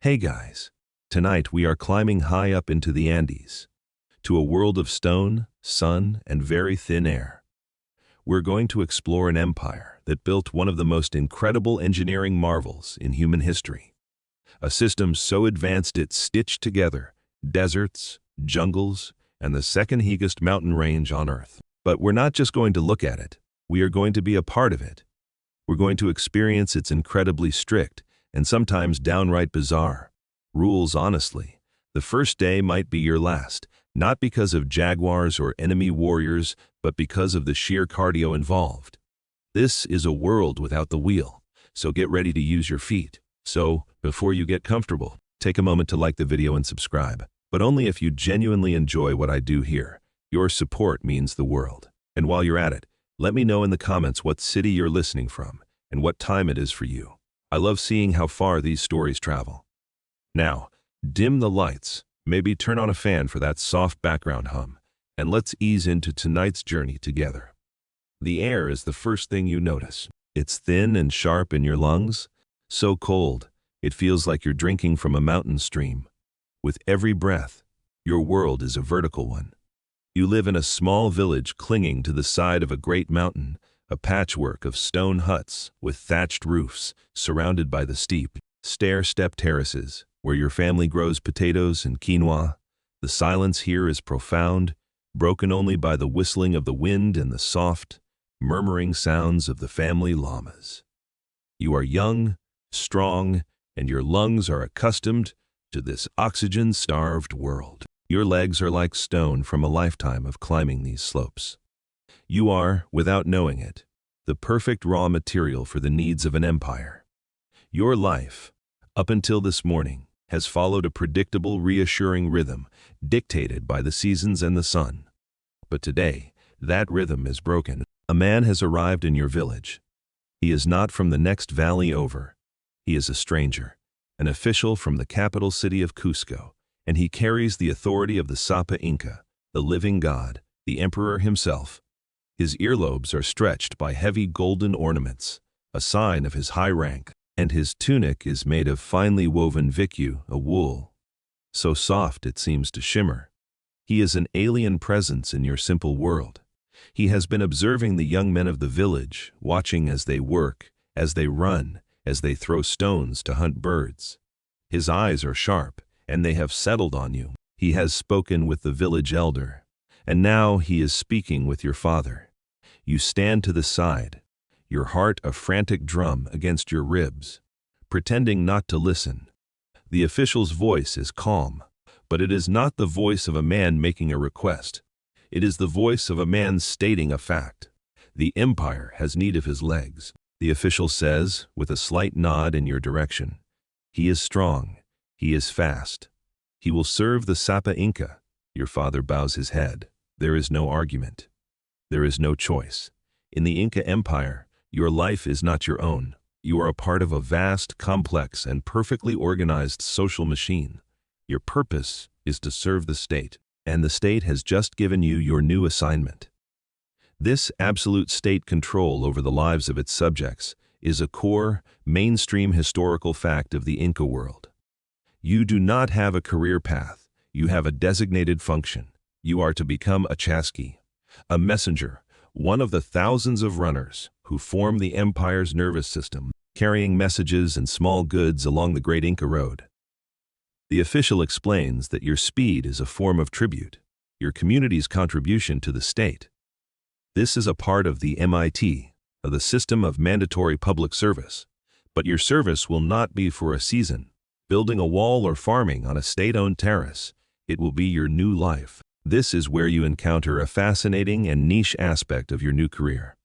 Hey guys, tonight we are climbing high up into the Andes, to a world of stone, sun, and very thin air. We're going to explore an empire that built one of the most incredible engineering marvels in human history. A system so advanced it stitched together deserts, jungles, and the second highest mountain range on Earth. But we're not just going to look at it, we are going to be a part of it. We're going to experience its incredibly strict, and sometimes downright bizarre, rules. Honestly, the first day might be your last, not because of jaguars or enemy warriors, but because of the sheer cardio involved. This is a world without the wheel, so get ready to use your feet. So, before you get comfortable, take a moment to like the video and subscribe, but only if you genuinely enjoy what I do here. Your support means the world. And while you're at it, let me know in the comments what city you're listening from and what time it is for you. I love seeing how far these stories travel. Now, dim the lights, maybe turn on a fan for that soft background hum, and let's ease into tonight's journey together. The air is the first thing you notice. It's thin and sharp in your lungs, so cold, it feels like you're drinking from a mountain stream. With every breath, your world is a vertical one. You live in a small village clinging to the side of a great mountain, a patchwork of stone huts with thatched roofs surrounded by the steep, stair-step terraces where your family grows potatoes and quinoa. The silence here is profound, broken only by the whistling of the wind and the soft, murmuring sounds of the family llamas. You are young, strong, and your lungs are accustomed to this oxygen-starved world. Your legs are like stone from a lifetime of climbing these slopes. You are, without knowing it, the perfect raw material for the needs of an empire. Your life, up until this morning, has followed a predictable, reassuring rhythm dictated by the seasons and the sun. But today, that rhythm is broken. A man has arrived in your village. He is not from the next valley over. He is a stranger, an official from the capital city of Cusco, and he carries the authority of the Sapa Inca, the living god, the emperor himself. His earlobes are stretched by heavy golden ornaments, a sign of his high rank, and his tunic is made of finely woven vicu, a wool, so soft it seems to shimmer. He is an alien presence in your simple world. He has been observing the young men of the village, watching as they work, as they run, as they throw stones to hunt birds. His eyes are sharp, and they have settled on you. He has spoken with the village elder, and now he is speaking with your father. You stand to the side, your heart a frantic drum against your ribs, pretending not to listen. The official's voice is calm, but it is not the voice of a man making a request. It is the voice of a man stating a fact. The empire has need of his legs. The official says, with a slight nod in your direction. He is strong. He is fast. He will serve the Sapa Inca. Your father bows his head. There is no argument. There is no choice. In the Inca Empire, your life is not your own. You are a part of a vast, complex, and perfectly organized social machine. Your purpose is to serve the state, and the state has just given you your new assignment. This absolute state control over the lives of its subjects is a core, mainstream historical fact of the Inca world. You do not have a career path. You have a designated function. You are to become a chasqui, a messenger, one of the thousands of runners who form the empire's nervous system, carrying messages and small goods along the Great Inca Road. The official explains that your speed is a form of tribute, your community's contribution to the state. This is a part of the MIT, of the system of mandatory public service, but your service will not be for a season, building a wall or farming on a state-owned terrace. It will be your new life. This is where you encounter a fascinating and niche aspect of your new career.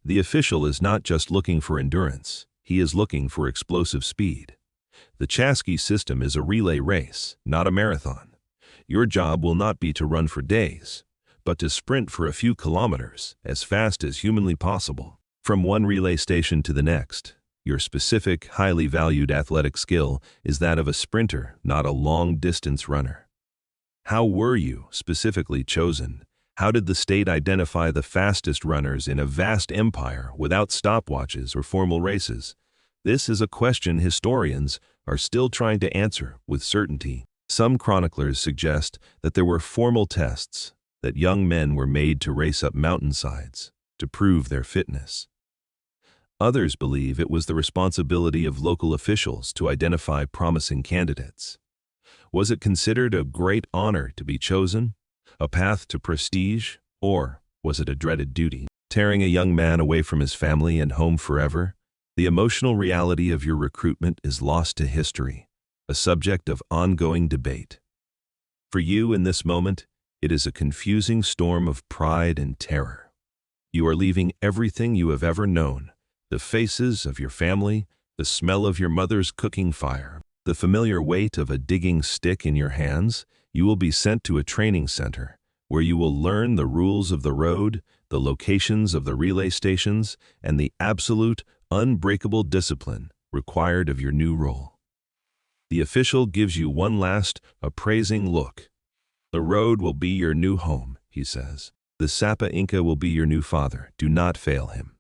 The official is not just looking for endurance, he is looking for explosive speed. The chasqui system is a relay race, not a marathon. Your job will not be to run for days, but to sprint for a few kilometers, as fast as humanly possible. From one relay station to the next, your specific, highly valued athletic skill is that of a sprinter, not a long-distance runner. How were you specifically chosen? How did the state identify the fastest runners in a vast empire without stopwatches or formal races? This is a question historians, are still trying to answer with certainty. Some chroniclers suggest that there were formal tests, that young men were made to race up mountainsides to prove their fitness. Others believe it was the responsibility of local officials to identify promising candidates. Was it considered a great honor to be chosen, a path to prestige, or was it a dreaded duty? Tearing a young man away from his family and home forever, the emotional reality of your recruitment is lost to history, a subject of ongoing debate. For you in this moment, it is a confusing storm of pride and terror. You are leaving everything you have ever known, the faces of your family, the smell of your mother's cooking fire, the familiar weight of a digging stick in your hands. You will be sent to a training center where you will learn the rules of the road, the locations of the relay stations, and the absolute, unbreakable discipline required of your new role. The official gives you one last, appraising look. The road will be your new home, he says. The Sapa Inca will be your new father. Do not fail him.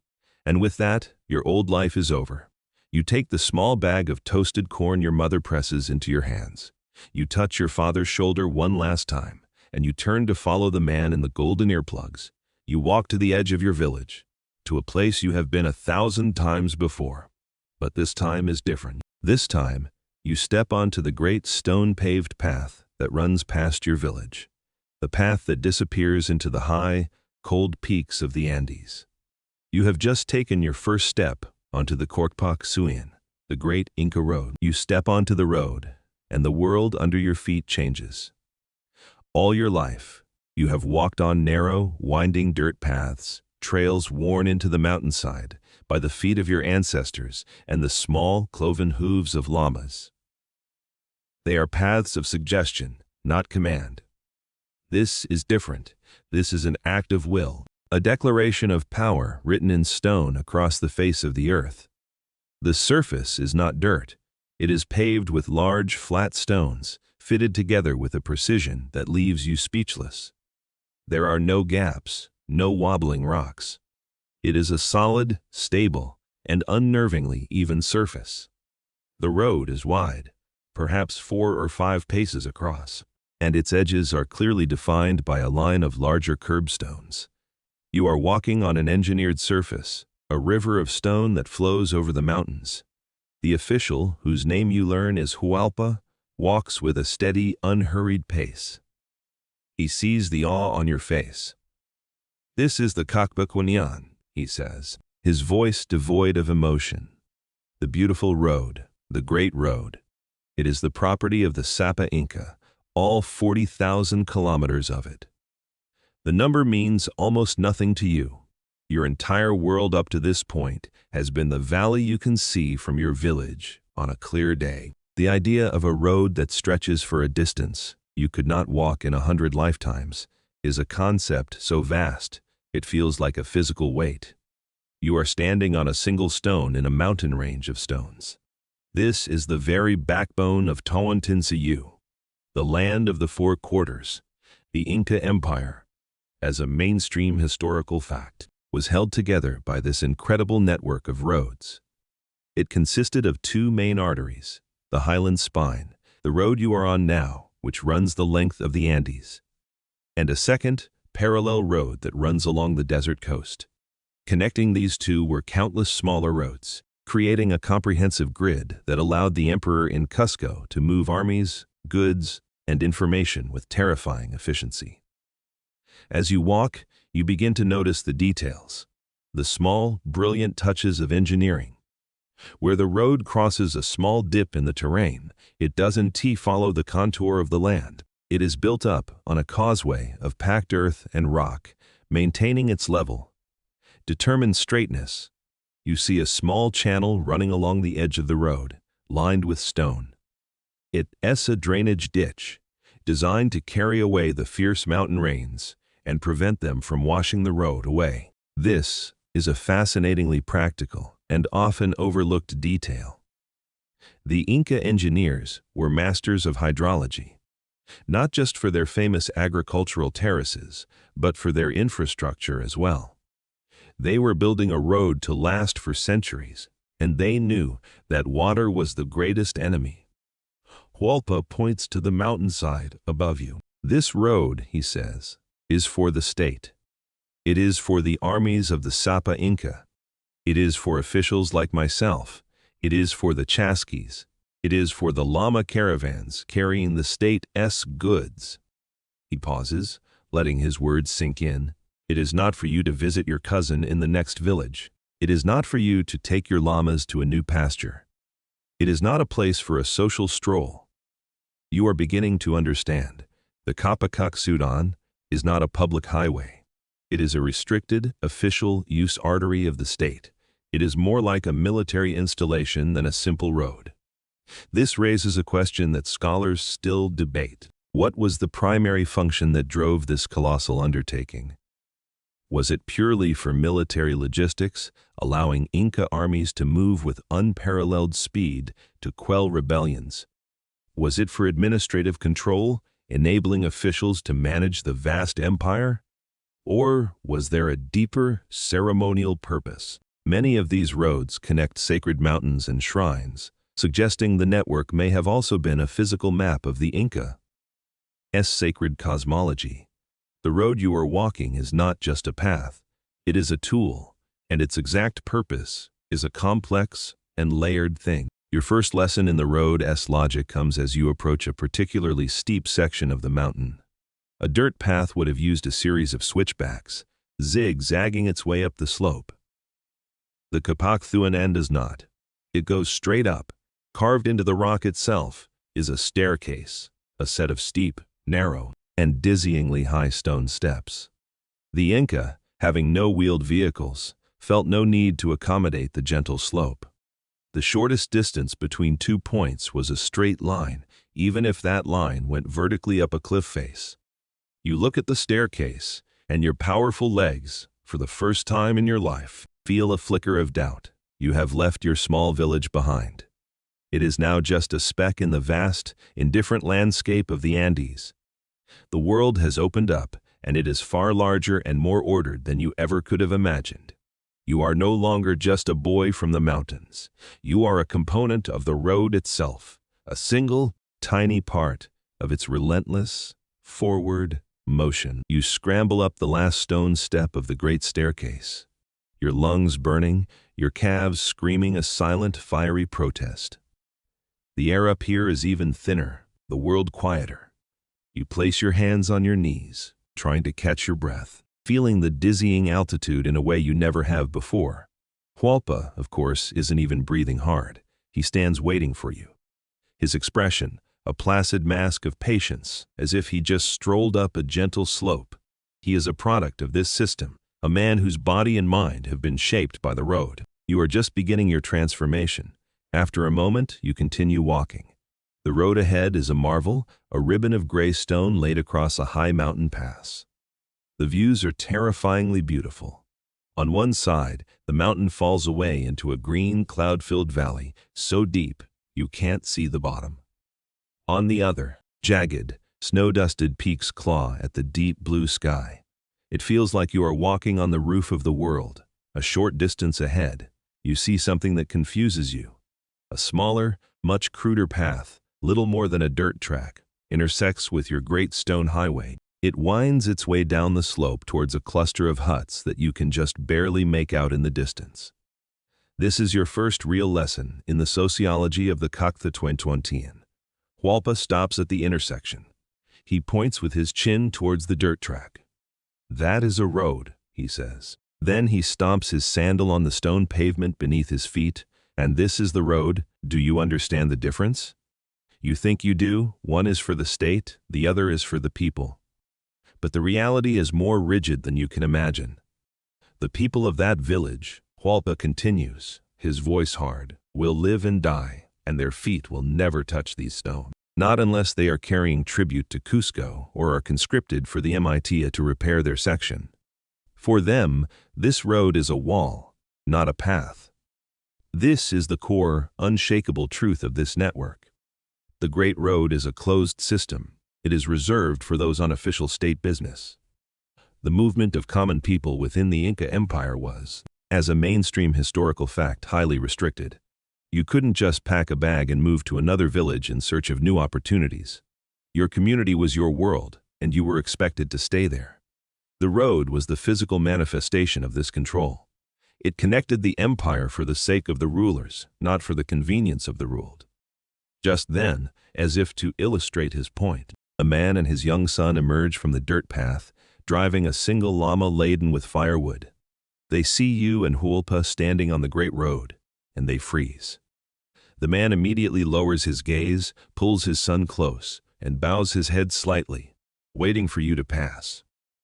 And with that, your old life is over. You take the small bag of toasted corn your mother presses into your hands. You touch your father's shoulder one last time, and you turn to follow the man in the golden earplugs. You walk to the edge of your village, to a place you have been 1,000 times before. But this time is different. This time, you step onto the great stone-paved path that runs past your village, the path that disappears into the high, cold peaks of the Andes. You have just taken your first step onto the Corkpak Suyan, the great Inca road. You step onto the road, and the world under your feet changes. All your life, you have walked on narrow, winding dirt paths, trails worn into the mountainside by the feet of your ancestors and the small, cloven hooves of llamas. They are paths of suggestion, not command. This is different. This is an act of will, a declaration of power written in stone across the face of the earth. The surface is not dirt. It is paved with large, flat stones, fitted together with a precision that leaves you speechless. There are no gaps, no wobbling rocks. It is a solid, stable, and unnervingly even surface. The road is wide, perhaps 4 or 5 paces across, and its edges are clearly defined by a line of larger curbstones. You are walking on an engineered surface, a river of stone that flows over the mountains. The official, whose name you learn is Hualpa, walks with a steady, unhurried pace. He sees the awe on your face. "This is the Kakbakwanian," he says, his voice devoid of emotion. "The beautiful road, the great road. It is the property of the Sapa Inca, all 40,000 kilometers of it. The number means almost nothing to you. Your entire world up to this point has been the valley you can see from your village on a clear day. The idea of a road that stretches for a distance you could not walk in 100 lifetimes is a concept so vast it feels like a physical weight. You are standing on a single stone in a mountain range of stones. This is the very backbone of Tawantinsuyu, the land of the 4 quarters. The Inca Empire, as a mainstream historical fact, was held together by this incredible network of roads. It consisted of 2 main arteries, the Highland Spine, the road you are on now, which runs the length of the Andes, and a second, parallel road that runs along the desert coast. Connecting these 2 were countless smaller roads, creating a comprehensive grid that allowed the emperor in Cusco to move armies, goods, and information with terrifying efficiency. As you walk, you begin to notice the details, the small, brilliant touches of engineering. Where the road crosses a small dip in the terrain, it doesn't follow the contour of the land. It is built up on a causeway of packed earth and rock, maintaining its level. Determined straightness. You see a small channel running along the edge of the road, lined with stone. It's a drainage ditch, designed to carry away the fierce mountain rains and prevent them from washing the road away. This is a fascinatingly practical and often overlooked detail. The Inca engineers were masters of hydrology, not just for their famous agricultural terraces, but for their infrastructure as well. They were building a road to last for centuries, and they knew that water was the greatest enemy. Hualpa points to the mountainside above you. This road, he says, is for the state. It is for the armies of the Sapa Inca. It is for officials like myself. It is for the chasquis. It is for the llama caravans carrying the state's goods. He pauses, letting his words sink in. It is not for you to visit your cousin in the next village. It is not for you to take your llamas to a new pasture. It is not a place for a social stroll. You are beginning to understand. The Kapakak Sudan is not a public highway. It is a restricted, official use artery of the state. It is more like a military installation than a simple road. This raises a question that scholars still debate. What was the primary function that drove this colossal undertaking? Was it purely for military logistics, allowing Inca armies to move with unparalleled speed to quell rebellions? Was it for administrative control, enabling officials to manage the vast empire? Or was there a deeper ceremonial purpose? Many of these roads connect sacred mountains and shrines, suggesting the network may have also been a physical map of the Inca's sacred cosmology. The road you are walking is not just a path, it is a tool, and its exact purpose is a complex and layered thing. Your first lesson in the road's logic comes as you approach a particularly steep section of the mountain. A dirt path would have used a series of switchbacks, zigzagging its way up the slope. The Kapak Thuanan does not. It goes straight up. Carved into the rock itself is a staircase, a set of steep, narrow, and dizzyingly high stone steps. The Inca, having no wheeled vehicles, felt no need to accommodate the gentle slope. The shortest distance between 2 points was a straight line, even if that line went vertically up a cliff face. You look at the staircase, and your powerful legs, for the first time in your life, feel a flicker of doubt. You have left your small village behind. It is now just a speck in the vast, indifferent landscape of the Andes. The world has opened up, and it is far larger and more ordered than you ever could have imagined. You are no longer just a boy from the mountains. You are a component of the road itself, a single, tiny part of its relentless, forward motion. You scramble up the last stone step of the great staircase, your lungs burning, your calves screaming a silent, fiery protest. The air up here is even thinner, the world quieter. You place your hands on your knees, trying to catch your breath, feeling the dizzying altitude in a way you never have before. Hualpa, of course, isn't even breathing hard. He stands waiting for you. His expression, a placid mask of patience, as if he just strolled up a gentle slope. He is a product of this system, a man whose body and mind have been shaped by the road. You are just beginning your transformation. After a moment, you continue walking. The road ahead is a marvel, a ribbon of gray stone laid across a high mountain pass. The views are terrifyingly beautiful. On one side, the mountain falls away into a green, cloud-filled valley, so deep you can't see the bottom. On the other, jagged, snow-dusted peaks claw at the deep blue sky. It feels like you are walking on the roof of the world. A short distance ahead, you see something that confuses you. A smaller, much cruder path, little more than a dirt track, intersects with your great stone highway. It winds its way down the slope towards a cluster of huts that you can just barely make out in the distance. This is your first real lesson in the sociology of the Kakthatuantian. Hualpa stops at the intersection. He points with his chin towards the dirt track. "That is a road," he says. Then he stomps his sandal on the stone pavement beneath his feet. "And this is the road. Do you understand the difference? You think you do. One is for the state, the other is for the people. But the reality is more rigid than you can imagine. The people of that village," Hualpa continues, his voice hard, "will live and die, and their feet will never touch these stones. Not unless they are carrying tribute to Cusco or are conscripted for the MITA to repair their section. For them, this road is a wall, not a path. This is the core, unshakable truth of this network. The Great Road is a closed system. It is reserved for those on official state business. The movement of common people within the Inca Empire was, As a mainstream historical fact, highly restricted. You couldn't just pack a bag and move to another village in search of new opportunities. Your community was your world, and you were expected to stay there. The road was the physical manifestation of this control. It connected the empire for the sake of the rulers, not for the convenience of the ruled. Just then, as if to illustrate his point, a man and his young son emerge from the dirt path, driving a single llama laden with firewood. They see you and Huolpa standing on the great road, and they freeze. The man immediately lowers his gaze, pulls his son close, and bows his head slightly, waiting for you to pass.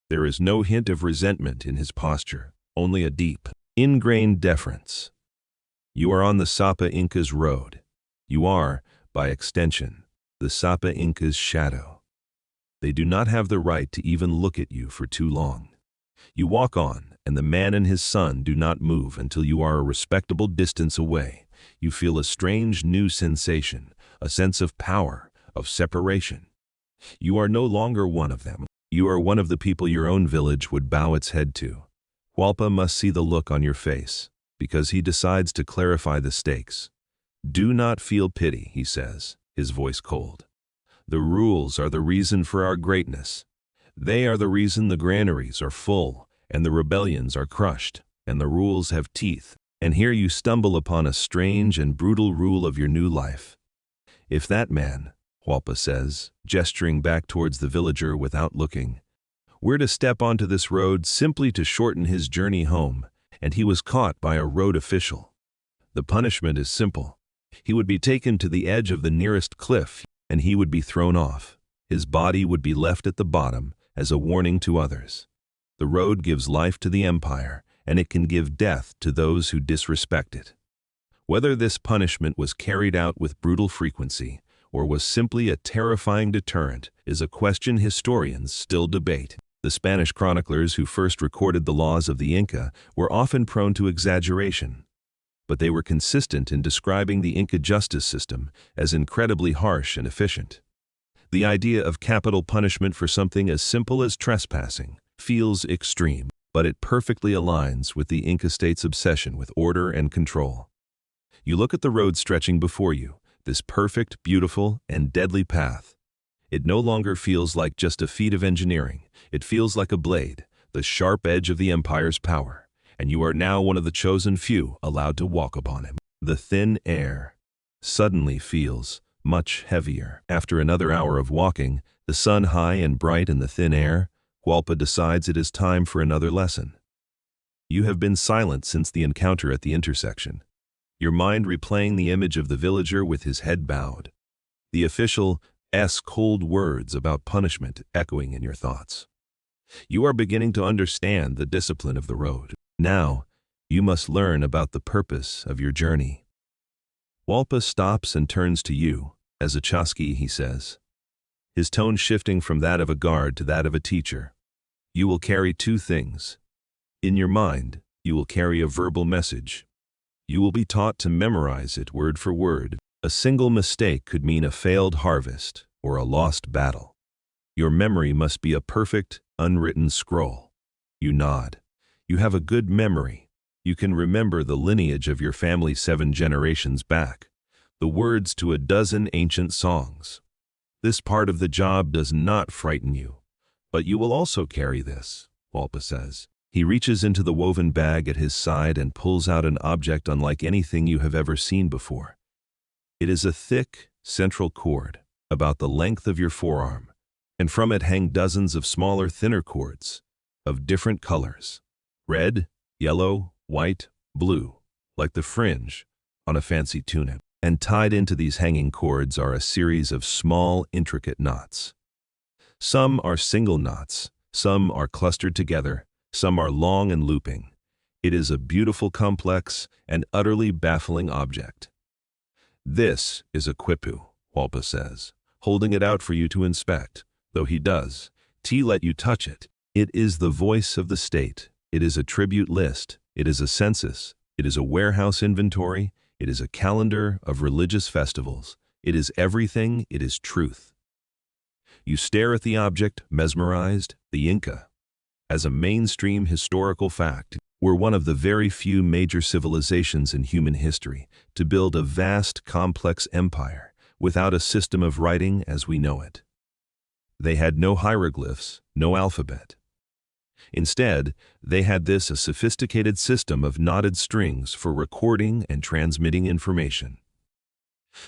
There is no hint of resentment in his posture, only a deep, ingrained deference. You are on the Sapa Inca's road. You are, by extension, the Sapa Inca's shadow. They do not have the right to even look at you for too long. You walk on, and the man and his son do not move until you are a respectable distance away. You feel a strange new sensation, a sense of power, of separation. You are no longer one of them. You are one of the people your own village would bow its head to. Huolpa must see the look on your face, because he decides to clarify the stakes. Do not feel pity, he says, his voice cold. The rules are the reason for our greatness. They are the reason the granaries are full, and the rebellions are crushed, and the rules have teeth. And here you stumble upon a strange and brutal rule of your new life. If that man, Huolpa says, gesturing back towards the villager without looking, were to step onto this road simply to shorten his journey home, and he was caught by a road official. The punishment is simple. He would be taken to the edge of the nearest cliff, and he would be thrown off. His body would be left at the bottom as a warning to others. The road gives life to the empire, and it can give death to those who disrespect it. Whether this punishment was carried out with brutal frequency or was simply a terrifying deterrent is a question historians still debate. The Spanish chroniclers who first recorded the laws of the Inca were often prone to exaggeration, but they were consistent in describing the Inca justice system as incredibly harsh and efficient. The idea of capital punishment for something as simple as trespassing feels extreme, but it perfectly aligns with the Inca state's obsession with order and control. You look at the road stretching before you, this perfect, beautiful, and deadly path. It no longer feels like just a feat of engineering. It feels like a blade, the sharp edge of the empire's power, and you are now one of the chosen few allowed to walk upon him. The thin air suddenly feels much heavier. After another hour of walking, the sun high and bright in the thin air, Huolpa decides it is time for another lesson. You have been silent since the encounter at the intersection, your mind replaying the image of the villager with his head bowed, the official's cold words about punishment echoing in your thoughts. You are beginning to understand the discipline of the road. Now, you must learn about the purpose of your journey. Huolpa stops and turns to you. As a Chasqui, he says, his tone shifting from that of a guard to that of a teacher. You will carry two things. In your mind, you will carry a verbal message. You will be taught to memorize it word for word. A single mistake could mean a failed harvest or a lost battle. Your memory must be a perfect, unwritten scroll. You nod. You have a good memory. You can remember the lineage of your family 7 generations back, the words to a dozen ancient songs. This part of the job does not frighten you, but you will also carry this, Huolpa says. He reaches into the woven bag at his side and pulls out an object unlike anything you have ever seen before. It is a thick, central cord, about the length of your forearm, and from it hang dozens of smaller, thinner cords, of different colors: red, yellow, white, blue, like the fringe on a fancy tunic. And tied into these hanging cords are a series of small, intricate knots. Some are single knots, some are clustered together, some are long and looping. It is a beautiful, complex, and utterly baffling object. This is a quipu, Huolpa says, holding it out for you to inspect, though he does. Let you touch it. It is the voice of the state. It is a tribute list. It is a census. It is a warehouse inventory. It is a calendar of religious festivals. It is everything. It is truth. You stare at the object, mesmerized. The Inca, as a mainstream historical fact, We're one of the very few major civilizations in human history to build a vast, complex empire without a system of writing as we know it. They had no hieroglyphs, no alphabet. Instead, they had a sophisticated system of knotted strings for recording and transmitting information.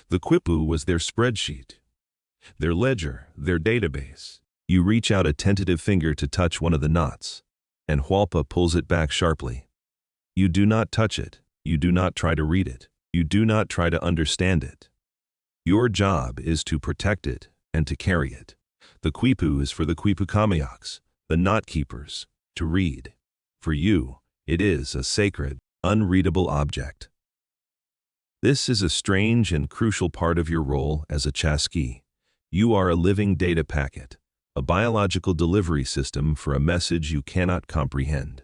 The quipu was their spreadsheet, their ledger, their database. You reach out a tentative finger to touch one of the knots, and Hualpa pulls it back sharply. You do not touch it. You do not try to read it. You do not try to understand it. Your job is to protect it and to carry it. The quipu is for the quipucamayaks, the knot keepers, to read. For you, it is a sacred, unreadable object. This is a strange and crucial part of your role as a chasqui. You are a living data packet, a biological delivery system for a message you cannot comprehend.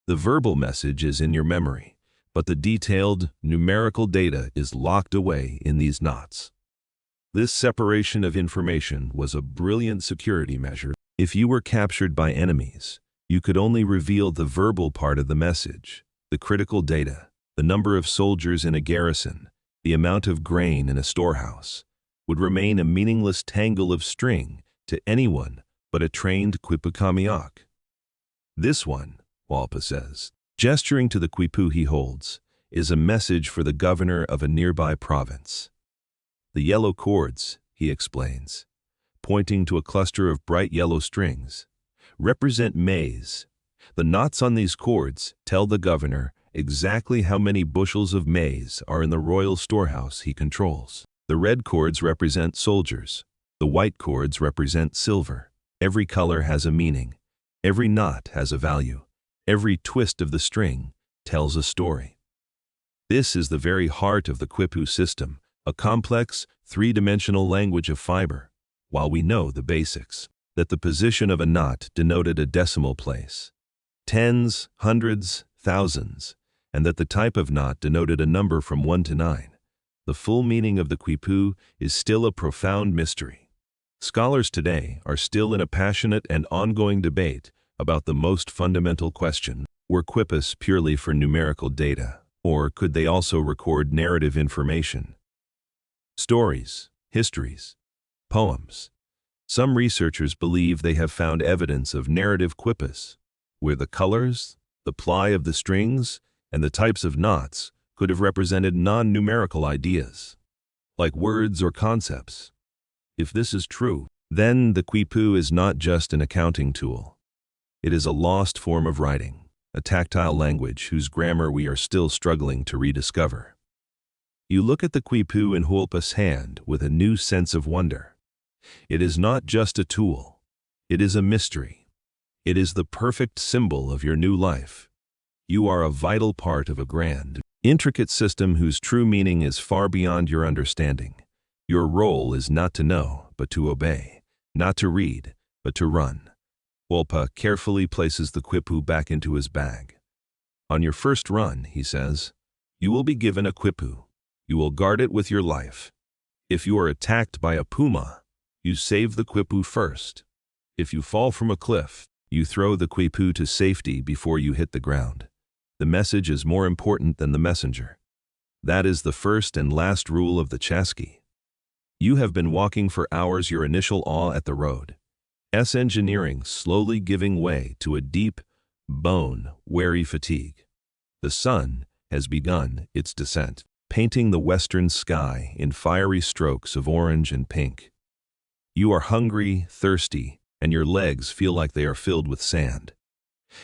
The verbal message is in your memory, but the detailed, numerical data is locked away in these knots. This separation of information was a brilliant security measure. If you were captured by enemies, you could only reveal the verbal part of the message, the critical data, the number of soldiers in a garrison, the amount of grain in a storehouse, would remain a meaningless tangle of string to anyone but a trained quipukamiak. This one, Hualpa says, gesturing to the quipu he holds, is a message for the governor of a nearby province. The yellow cords, he explains, pointing to a cluster of bright yellow strings, represent maize. The knots on these cords tell the governor exactly how many bushels of maize are in the royal storehouse he controls. The red cords represent soldiers. The white cords represent silver. Every color has a meaning. Every knot has a value. Every twist of the string tells a story. This is the very heart of the quipu system, a complex, three-dimensional language of fiber. While we know the basics, that the position of a knot denoted a decimal place, tens, hundreds, thousands, and that the type of knot denoted a number from 1 to 9, the full meaning of the quipu is still a profound mystery. Scholars today are still in a passionate and ongoing debate about the most fundamental question: were quipus purely for numerical data, or could they also record narrative information? Stories, histories, poems. Some researchers believe they have found evidence of narrative quipus, where the colors, the ply of the strings, and the types of knots could have represented non-numerical ideas, like words or concepts. If this is true, then the quipu is not just an accounting tool. It is a lost form of writing, a tactile language whose grammar we are still struggling to rediscover. You look at the quipu in Hualpa's hand with a new sense of wonder. It is not just a tool. It is a mystery. It is the perfect symbol of your new life. You are a vital part of a grand, intricate system whose true meaning is far beyond your understanding. Your role is not to know, but to obey, not to read, but to run. Hualpa carefully places the quipu back into his bag. On your first run, he says, you will be given a quipu. You will guard it with your life. If you are attacked by a puma, you save the quipu first. If you fall from a cliff, you throw the quipu to safety before you hit the ground. The message is more important than the messenger. That is the first and last rule of the chasqui. You have been walking for hours, your initial awe at the road. Engineering slowly giving way to a deep, bone-weary fatigue. The sun has begun its descent, painting the western sky in fiery strokes of orange and pink. You are hungry, thirsty, and your legs feel like they are filled with sand.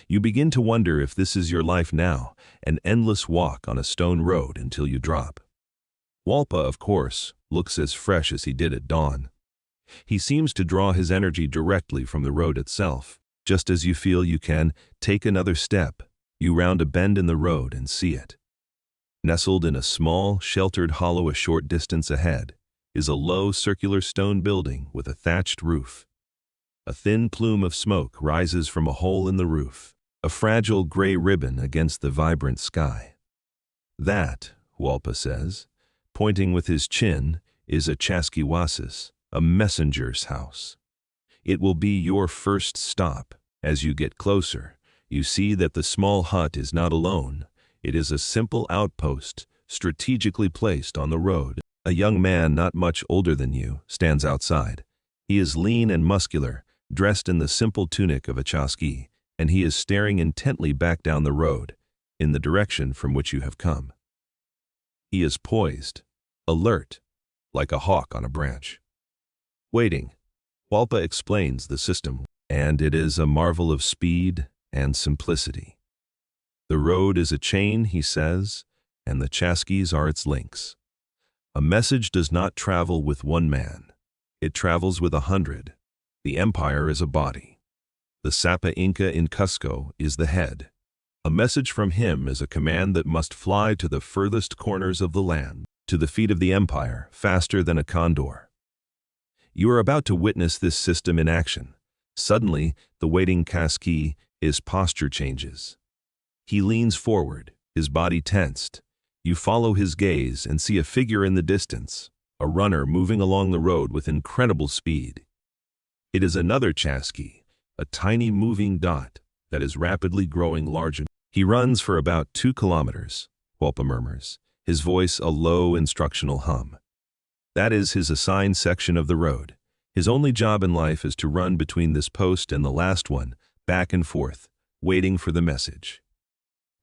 You begin to wonder if this is your life now, an endless walk on a stone road until you drop. Hualpa, of course, looks as fresh as he did at dawn. He seems to draw his energy directly from the road itself. Just as you feel you can take another step, you round a bend in the road and see it. Nestled in a small, sheltered hollow a short distance ahead is a low, circular stone building with a thatched roof. A thin plume of smoke rises from a hole in the roof, a fragile gray ribbon against the vibrant sky. That, Hualpa says, pointing with his chin, is a chasquiwasis, a messenger's house. It will be your first stop. As you get closer, You see that the small hut is not alone. It is a simple outpost, strategically placed on the road. A young man not much older than you stands outside. He is lean and muscular, dressed in the simple tunic of a chasqui, and he is staring intently back down the road, in the direction from which you have come. He is poised, alert, like a hawk on a branch. Waiting, Walpa explains the system, and it is a marvel of speed and simplicity. The road is a chain, he says, and the chasquis are its links. A message does not travel with one man. It travels with 100. The empire is a body. The Sapa Inca in Cusco is the head. A message from him is a command that must fly to the furthest corners of the land, to the feet of the empire, faster than a condor. You are about to witness this system in action. Suddenly, the waiting chasqui, his posture changes. He leans forward, his body tensed. You follow his gaze and see a figure in the distance, a runner moving along the road with incredible speed. It is another chasqui, a tiny moving dot that is rapidly growing larger. He runs for about 2 kilometers, Walpa murmurs, his voice a low instructional hum. That is his assigned section of the road. His only job in life is to run between this post and the last one, back and forth, waiting for the message.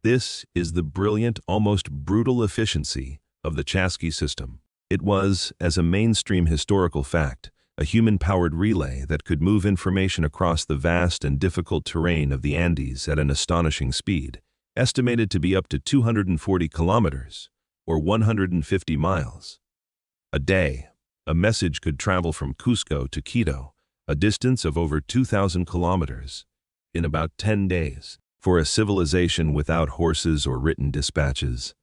This is the brilliant, almost brutal efficiency of the chasqui system. It was, as a mainstream historical fact, a human-powered relay that could move information across the vast and difficult terrain of the Andes at an astonishing speed, estimated to be up to 240 kilometers, or 150 miles. A day, a message could travel from Cusco to Quito, a distance of over 2,000 kilometers, in about 10 days. For a civilization without horses or written dispatches,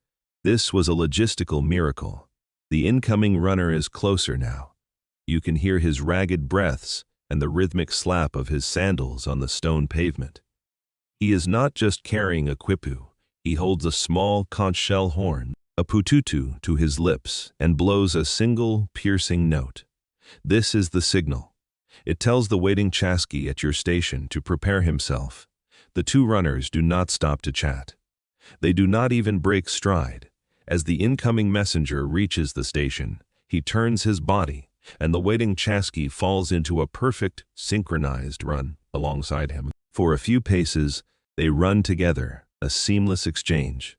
this was a logistical miracle. The incoming runner is closer now. You can hear his ragged breaths and the rhythmic slap of his sandals on the stone pavement. He is not just carrying a quipu, he holds a small conch shell horn, a pututu, to his lips and blows a single, piercing note. This is the signal. It tells the waiting chasqui at your station to prepare himself. The 2 runners do not stop to chat. They do not even break stride. As the incoming messenger reaches the station, he turns his body, and the waiting chasqui falls into a perfect, synchronized run alongside him. For a few paces, they run together, a seamless exchange.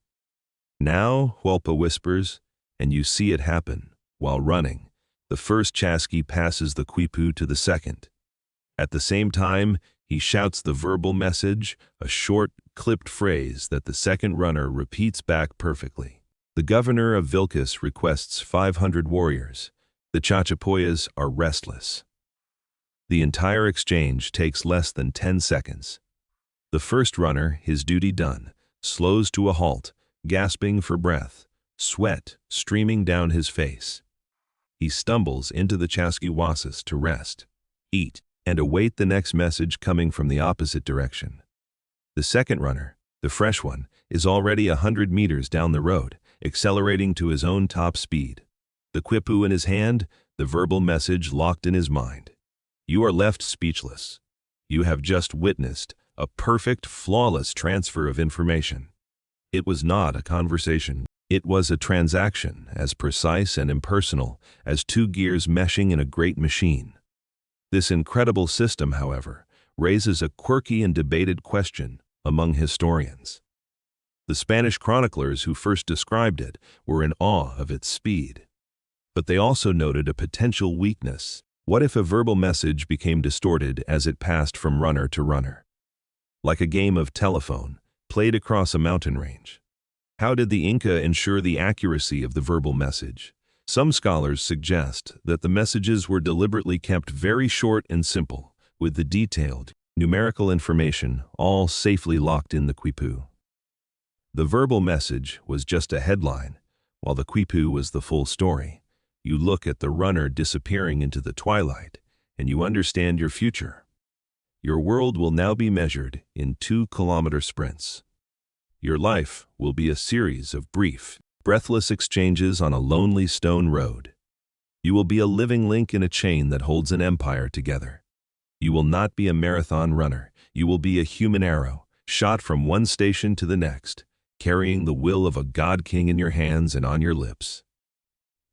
Now, Walpa whispers, and you see it happen. While running, the first chasqui passes the quipu to the second. At the same time, he shouts the verbal message, a short, clipped phrase that the second runner repeats back perfectly. The governor of Vilcas requests 500 warriors. The Chachapoyas are restless. The entire exchange takes less than 10 seconds. The first runner, his duty done, slows to a halt, gasping for breath, sweat streaming down his face. He stumbles into the chasquihuasas to rest, eat, and await the next message coming from the opposite direction. The second runner, the fresh one, is already 100 meters down the road, accelerating to his own top speed. The quipu in his hand, the verbal message locked in his mind. You are left speechless. You have just witnessed a perfect, flawless transfer of information. It was not a conversation. It was a transaction as precise and impersonal as 2 gears meshing in a great machine. This incredible system, however, raises a quirky and debated question among historians. The Spanish chroniclers who first described it were in awe of its speed. But they also noted a potential weakness. What if a verbal message became distorted as it passed from runner to runner? Like a game of telephone, played across a mountain range. How did the Inca ensure the accuracy of the verbal message? Some scholars suggest that the messages were deliberately kept very short and simple, with the detailed, numerical information all safely locked in the quipu. The verbal message was just a headline, while the quipu was the full story. You look at the runner disappearing into the twilight, and you understand your future. Your world will now be measured in 2-kilometer sprints. Your life will be a series of brief, breathless exchanges on a lonely stone road. You will be a living link in a chain that holds an empire together. You will not be a marathon runner. You will be a human arrow, shot from one station to the next, carrying the will of a god-king in your hands and on your lips.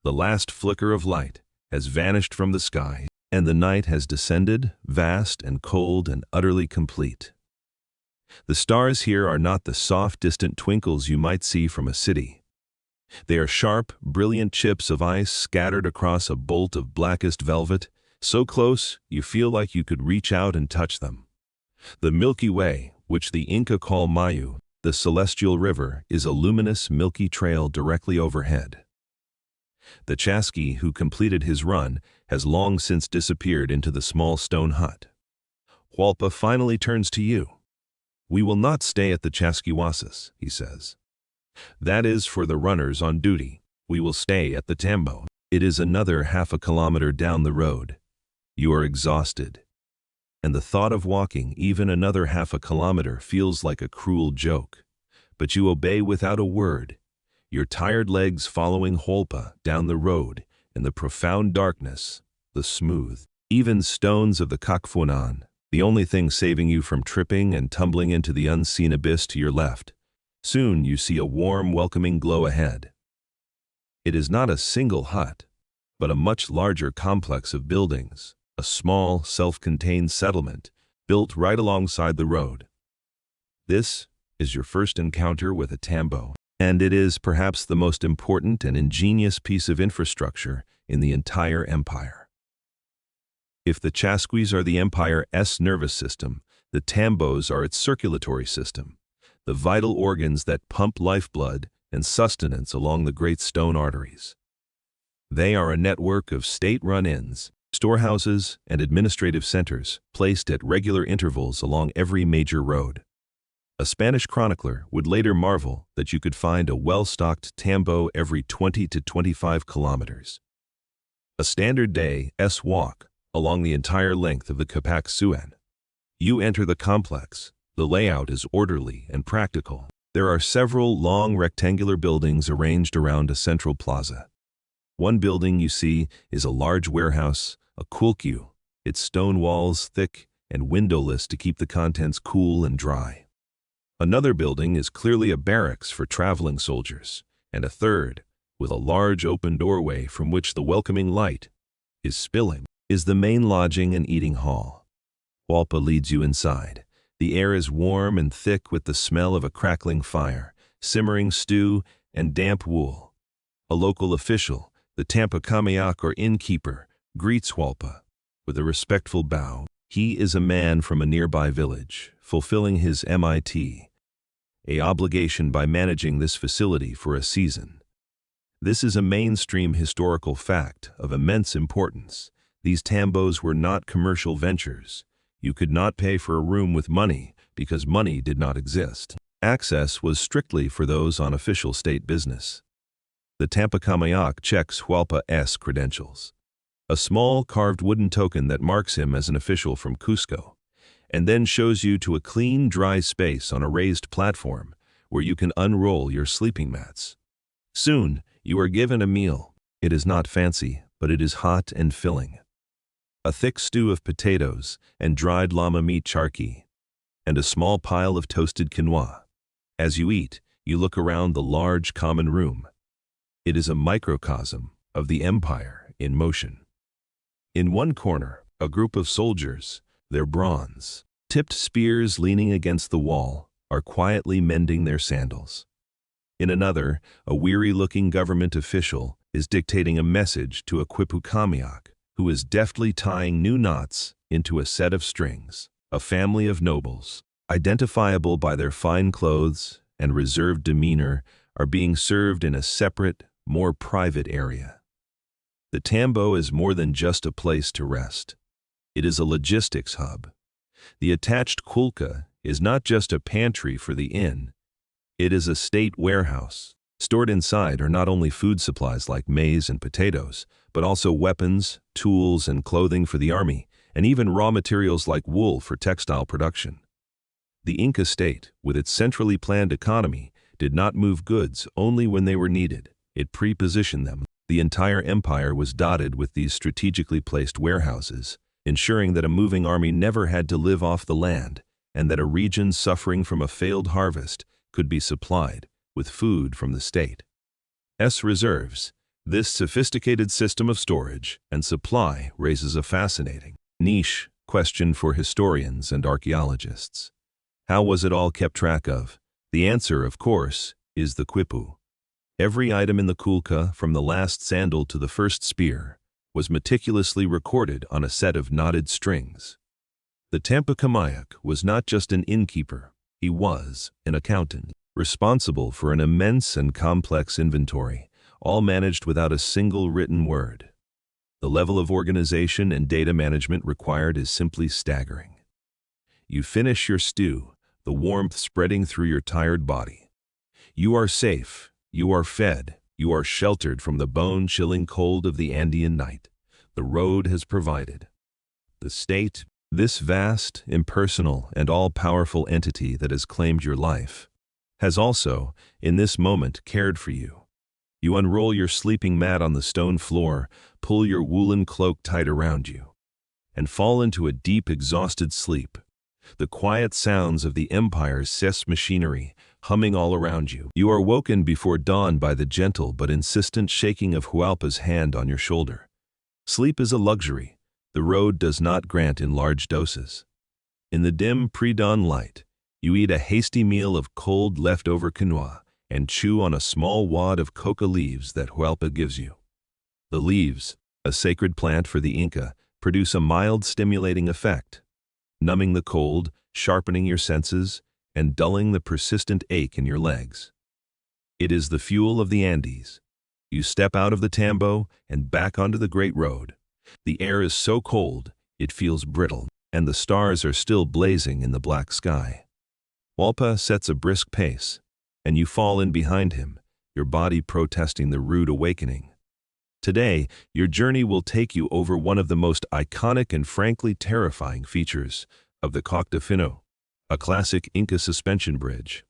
The last flicker of light has vanished from the sky, and the night has descended, vast and cold and utterly complete. The stars here are not the soft, distant twinkles you might see from a city. They are sharp, brilliant chips of ice scattered across a bolt of blackest velvet, so close you feel like you could reach out and touch them. The Milky Way, which the Inca call Mayu, the celestial river, is a luminous, milky trail directly overhead. The Chasqui, who completed his run, has long since disappeared into the small stone hut. Hualpa finally turns to you. "We will not stay at the Chasquihuasas," he says. "That is for the runners on duty. We will stay at the Tambo. It is another half a kilometer down the road. You are exhausted, and the thought of walking even another half a kilometer feels like a cruel joke. But you obey without a word, your tired legs following Hualpa down the road in the profound darkness, the smooth, even stones of the Cacfuanan, the only thing saving you from tripping and tumbling into the unseen abyss to your left. Soon you see a warm, welcoming glow ahead. It is not a single hut, but a much larger complex of buildings, a small, self-contained settlement built right alongside the road. This is your first encounter with a tambo, and it is perhaps the most important and ingenious piece of infrastructure in the entire empire. If the Chasquis are the empire's nervous system, the tambos are its circulatory system, the vital organs that pump lifeblood and sustenance along the great stone arteries. They are a network of state-run inns, storehouses, and administrative centers placed at regular intervals along every major road. A Spanish chronicler would later marvel that you could find a well-stocked tambo every 20 to 25 kilometers. A standard day's walk along the entire length of the Capac Suan. You enter the complex. The layout is orderly and practical. There are several long rectangular buildings arranged around a central plaza. One building you see is a large warehouse, a kulkyu, its stone walls thick and windowless to keep the contents cool and dry. Another building is clearly a barracks for traveling soldiers, and a third, with a large open doorway from which the welcoming light is spilling, is the main lodging and eating hall. Hualpa leads you inside. The air is warm and thick with the smell of a crackling fire, simmering stew, and damp wool. A local official, the Tampacamayac or innkeeper, greets Hualpa with a respectful bow. He is a man from a nearby village, fulfilling his MIT, a obligation by managing this facility for a season. This is a mainstream historical fact of immense importance. These tambos were not commercial ventures. You could not pay for a room with money because money did not exist. Access was strictly for those on official state business. The Tampacamayac checks Hualpa's credentials, a small carved wooden token that marks him as an official from Cusco, and then shows you to a clean, dry space on a raised platform where you can unroll your sleeping mats. Soon, you are given a meal. It is not fancy, but it is hot and filling. A thick stew of potatoes and dried llama meat charqui, and a small pile of toasted quinoa. As you eat, you look around the large common room. It is a microcosm of the empire in motion. In one corner, a group of soldiers, their bronze-tipped spears leaning against the wall, are quietly mending their sandals. In another, a weary-looking government official is dictating a message to a Quipucamiac, who is deftly tying new knots into a set of strings. A family of nobles, identifiable by their fine clothes and reserved demeanor, are being served in a separate, more private area. The tambo is more than just a place to rest. It is a logistics hub. The attached kulka is not just a pantry for the inn. It is a state warehouse. Stored inside are not only food supplies like maize and potatoes, but also weapons, tools, and clothing for the army, and even raw materials like wool for textile production. The Inca state, with its centrally planned economy, did not move goods only when they were needed. It pre-positioned them. The entire empire was dotted with these strategically placed warehouses, ensuring that a moving army never had to live off the land, and that a region suffering from a failed harvest could be supplied with food from the state's reserves. This sophisticated system of storage and supply raises a fascinating, niche question for historians and archaeologists. How was it all kept track of? The answer, of course, is the quipu. Every item in the kulka, from the last sandal to the first spear, was meticulously recorded on a set of knotted strings. The Tampakamayak was not just an innkeeper, he was an accountant, responsible for an immense and complex inventory, all managed without a single written word. The level of organization and data management required is simply staggering. You finish your stew, the warmth spreading through your tired body. You are safe, you are fed, you are sheltered from the bone-chilling cold of the Andean night. The road has provided. The state, this vast, impersonal, and all-powerful entity that has claimed your life, has also, in this moment, cared for you. You unroll your sleeping mat on the stone floor, pull your woolen cloak tight around you, and fall into a deep, exhausted sleep. The quiet sounds of the empire's cess machinery humming all around you. You are woken before dawn by the gentle but insistent shaking of Hualpa's hand on your shoulder. Sleep is a luxury the road does not grant in large doses. In the dim pre-dawn light, you eat a hasty meal of cold leftover quinoa and chew on a small wad of coca leaves that Hualpa gives you. The leaves, a sacred plant for the Inca, produce a mild stimulating effect, numbing the cold, sharpening your senses, and dulling the persistent ache in your legs. It is the fuel of the Andes. You step out of the tambo and back onto the great road. The air is so cold, it feels brittle, and the stars are still blazing in the black sky. Hualpa sets a brisk pace, and you fall in behind him, your body protesting the rude awakening. Today, your journey will take you over one of the most iconic and frankly terrifying features of the Coctefino, a classic Inca suspension bridge.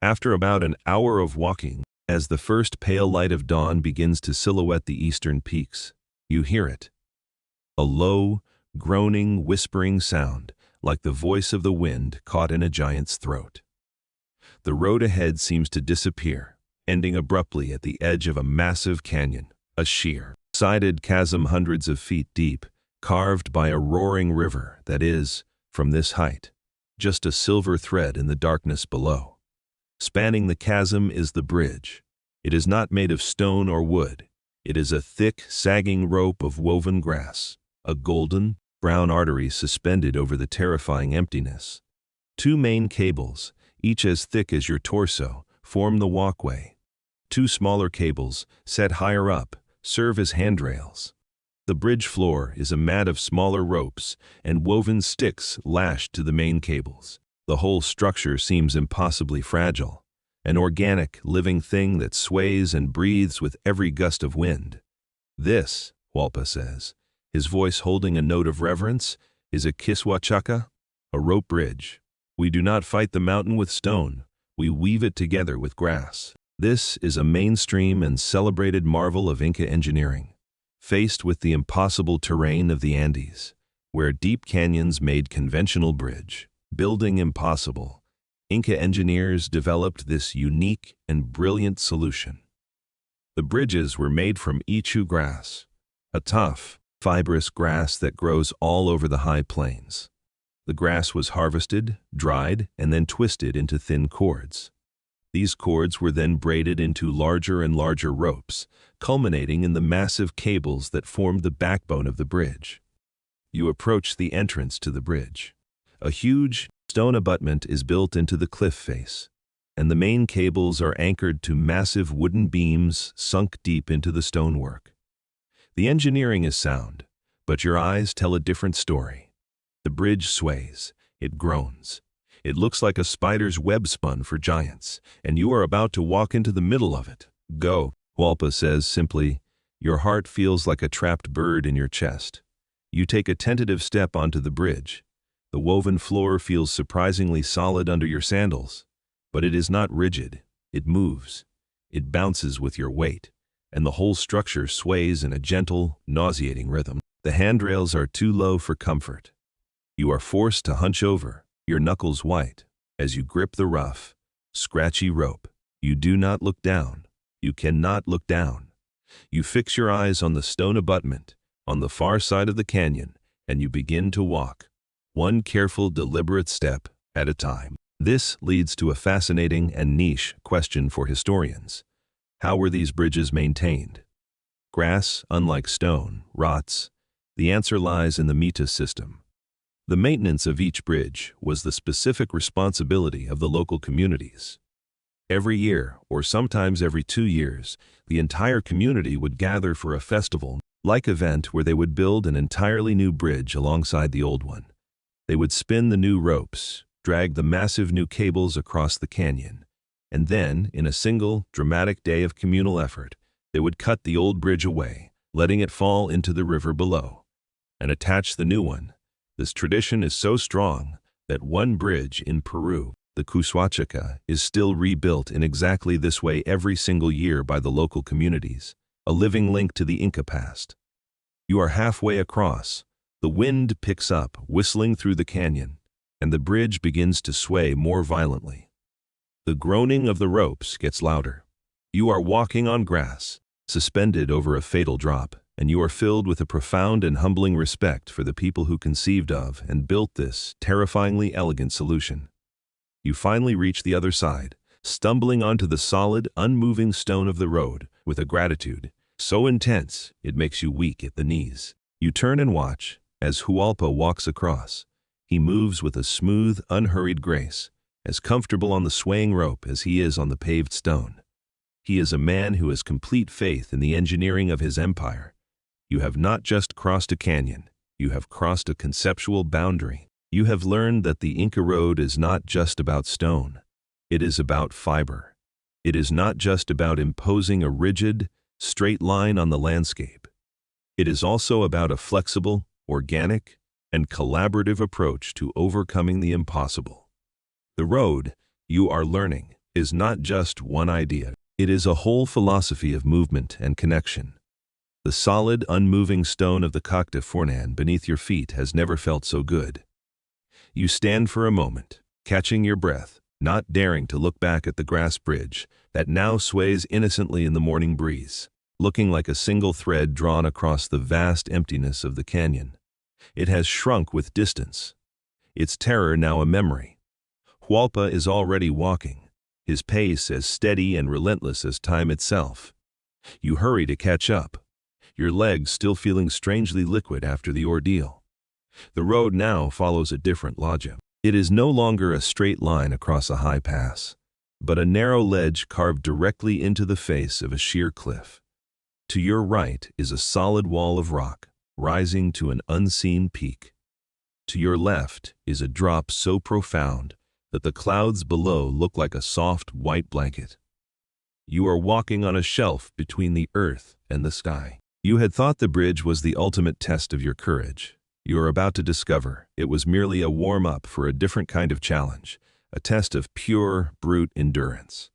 After about an hour of walking, as the first pale light of dawn begins to silhouette the eastern peaks, you hear it. A low, groaning, whispering sound, like the voice of the wind caught in a giant's throat. The road ahead seems to disappear, ending abruptly at the edge of a massive canyon, a sheer, sided chasm hundreds of feet deep, carved by a roaring river that is, from this height, just a silver thread in the darkness below. Spanning the chasm is the bridge. It is not made of stone or wood. It is a thick, sagging rope of woven grass, a golden, brown artery suspended over the terrifying emptiness. Two main cables, each as thick as your torso, form the walkway. Two smaller cables, set higher up, serve as handrails. The bridge floor is a mat of smaller ropes and woven sticks lashed to the main cables. The whole structure seems impossibly fragile, an organic, living thing that sways and breathes with every gust of wind. This, Hualpa says, his voice holding a note of reverence, is a kiswachaka, a rope bridge. We do not fight the mountain with stone, we weave it together with grass. This is a mainstream and celebrated marvel of Inca engineering. Faced with the impossible terrain of the Andes, where deep canyons made conventional bridge building impossible, Inca engineers developed this unique and brilliant solution. The bridges were made from ichu grass, a tough, fibrous grass that grows all over the high plains. The grass was harvested, dried, and then twisted into thin cords. These cords were then braided into larger and larger ropes, culminating in the massive cables that formed the backbone of the bridge. You approach the entrance to the bridge. A huge stone abutment is built into the cliff face, and the main cables are anchored to massive wooden beams sunk deep into the stonework. The engineering is sound, but your eyes tell a different story. The bridge sways, it groans. It looks like a spider's web spun for giants, and you are about to walk into the middle of it. Go, Hualpa says simply. Your heart feels like a trapped bird in your chest. You take a tentative step onto the bridge. The woven floor feels surprisingly solid under your sandals, but it is not rigid. It moves. It bounces with your weight, and the whole structure sways in a gentle, nauseating rhythm. The handrails are too low for comfort. You are forced to hunch over, your knuckles white, as you grip the rough, scratchy rope. You do not look down. You cannot look down. You fix your eyes on the stone abutment, on the far side of the canyon, and you begin to walk, one careful, deliberate step at a time. This leads to a fascinating and niche question for historians. How were these bridges maintained? Grass, unlike stone, rots. The answer lies in the Metis system. The maintenance of each bridge was the specific responsibility of the local communities. Every year, or sometimes every 2 years, the entire community would gather for a festival-like event where they would build an entirely new bridge alongside the old one. They would spin the new ropes, drag the massive new cables across the canyon, and then, in a single, dramatic day of communal effort, they would cut the old bridge away, letting it fall into the river below, and attach the new one. This tradition is so strong that one bridge in Peru, the Cuswachica, is still rebuilt in exactly this way every single year by the local communities, a living link to the Inca past. You are halfway across. The wind picks up, whistling through the canyon, and the bridge begins to sway more violently. The groaning of the ropes gets louder. You are walking on grass, suspended over a fatal drop, and you are filled with a profound and humbling respect for the people who conceived of and built this terrifyingly elegant solution. You finally reach the other side, stumbling onto the solid, unmoving stone of the road with a gratitude so intense it makes you weak at the knees. You turn and watch as Hualpa walks across. He moves with a smooth, unhurried grace, as comfortable on the swaying rope as he is on the paved stone. He is a man who has complete faith in the engineering of his empire. You have not just crossed a canyon, you have crossed a conceptual boundary. You have learned that the Inca road is not just about stone. It is about fiber. It is not just about imposing a rigid, straight line on the landscape. It is also about a flexible, organic, and collaborative approach to overcoming the impossible. The road, you are learning, is not just one idea. It is a whole philosophy of movement and connection. The solid, unmoving stone of the Coq de Fornan beneath your feet has never felt so good. You stand for a moment, catching your breath, not daring to look back at the grass bridge that now sways innocently in the morning breeze, looking like a single thread drawn across the vast emptiness of the canyon. It has shrunk with distance, its terror now a memory. Hualpa is already walking, his pace as steady and relentless as time itself. You hurry to catch up, your legs still feeling strangely liquid after the ordeal. The road now follows a different logic. It is no longer a straight line across a high pass, but a narrow ledge carved directly into the face of a sheer cliff. To your right is a solid wall of rock, rising to an unseen peak. To your left is a drop so profound that the clouds below look like a soft white blanket. You are walking on a shelf between the earth and the sky. You had thought the bridge was the ultimate test of your courage. You are about to discover it was merely a warm-up for a different kind of challenge, a test of pure, brute endurance.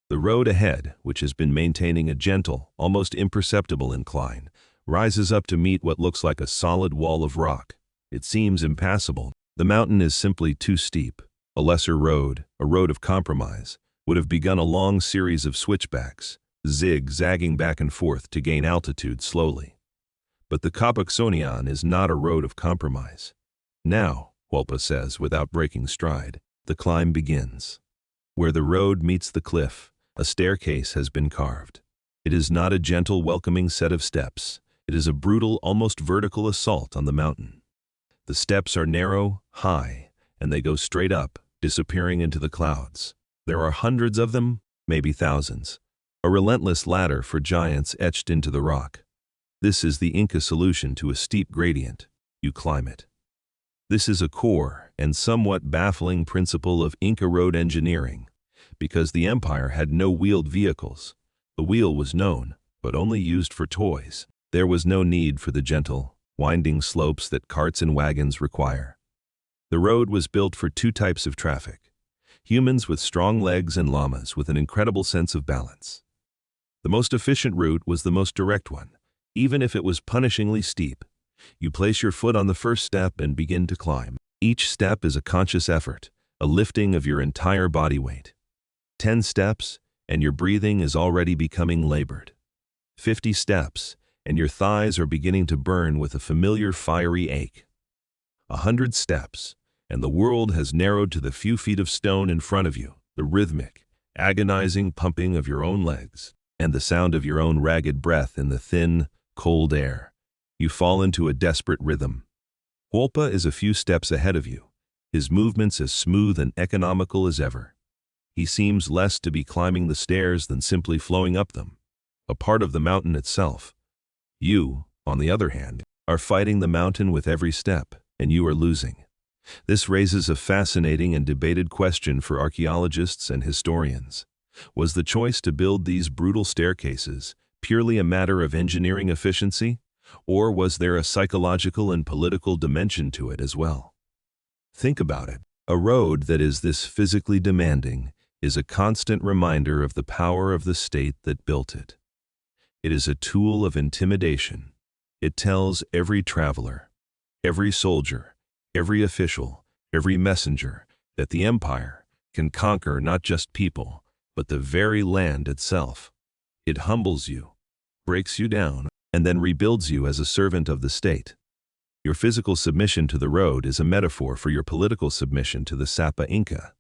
The road ahead, which has been maintaining a gentle, almost imperceptible incline, rises up to meet what looks like a solid wall of rock. It seems impassable. The mountain is simply too steep. A lesser road, a road of compromise, would have begun a long series of switchbacks, zig-zagging back and forth to gain altitude slowly. But the Capaxonian is not a road of compromise. Now, Hualpa says without breaking stride, the climb begins. Where the road meets the cliff, a staircase has been carved. It is not a gentle, welcoming set of steps. It is a brutal, almost vertical assault on the mountain. The steps are narrow, high, and they go straight up, disappearing into the clouds. There are hundreds of them, maybe thousands. A relentless ladder for giants etched into the rock. This is the Inca solution to a steep gradient. You climb it. This is a core and somewhat baffling principle of Inca road engineering, because the empire had no wheeled vehicles. The wheel was known, but only used for toys. There was no need for the gentle, winding slopes that carts and wagons require. The road was built for two types of traffic: humans with strong legs and llamas with an incredible sense of balance. The most efficient route was the most direct one. Even if it was punishingly steep, you place your foot on the first step and begin to climb. Each step is a conscious effort, a lifting of your entire body weight. 10 steps, and your breathing is already becoming labored. 50 steps, and your thighs are beginning to burn with a familiar fiery ache. 100 steps, and the world has narrowed to the few feet of stone in front of you, the rhythmic, agonizing pumping of your own legs, and the sound of your own ragged breath in the thin, cold air. You fall into a desperate rhythm. Hualpa is a few steps ahead of you, his movements as smooth and economical as ever. He seems less to be climbing the stairs than simply flowing up them, a part of the mountain itself. You, on the other hand, are fighting the mountain with every step, and you are losing. This raises a fascinating and debated question for archaeologists and historians. Was the choice to build these brutal staircases purely a matter of engineering efficiency, or was there a psychological and political dimension to it as well? Think about it. A road that is this physically demanding is a constant reminder of the power of the state that built it. It is a tool of intimidation. It tells every traveler, every soldier, every official, every messenger that the empire can conquer not just people, but the very land itself. It humbles you, breaks you down, and then rebuilds you as a servant of the state. Your physical submission to the road is a metaphor for your political submission to the Sapa Inca.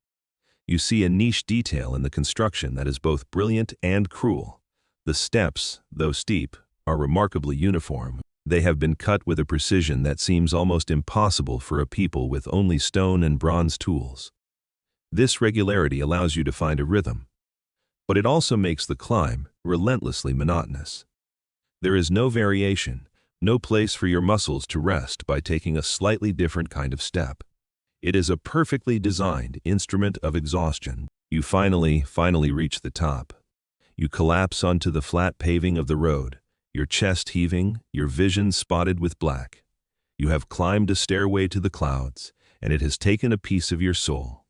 You see a niche detail in the construction that is both brilliant and cruel. The steps, though steep, are remarkably uniform. They have been cut with a precision that seems almost impossible for a people with only stone and bronze tools. This regularity allows you to find a rhythm, but it also makes the climb relentlessly monotonous. There is no variation, no place for your muscles to rest by taking a slightly different kind of step. It is a perfectly designed instrument of exhaustion. You finally reach the top. You collapse onto the flat paving of the road, your chest heaving, your vision spotted with black. You have climbed a stairway to the clouds, and it has taken a piece of your soul.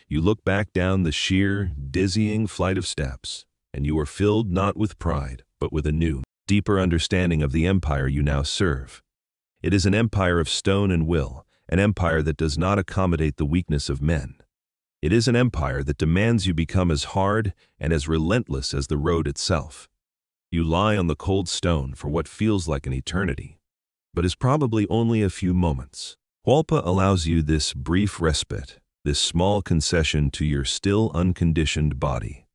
You look back down the sheer, dizzying flight of steps, and you are filled not with pride, but with a new, deeper understanding of the empire you now serve. It is an empire of stone and will, an empire that does not accommodate the weakness of men. It is an empire that demands you become as hard and as relentless as the road itself. You lie on the cold stone for what feels like an eternity, but is probably only a few moments. Hualpa allows you this brief respite, this small concession to your still unconditioned body.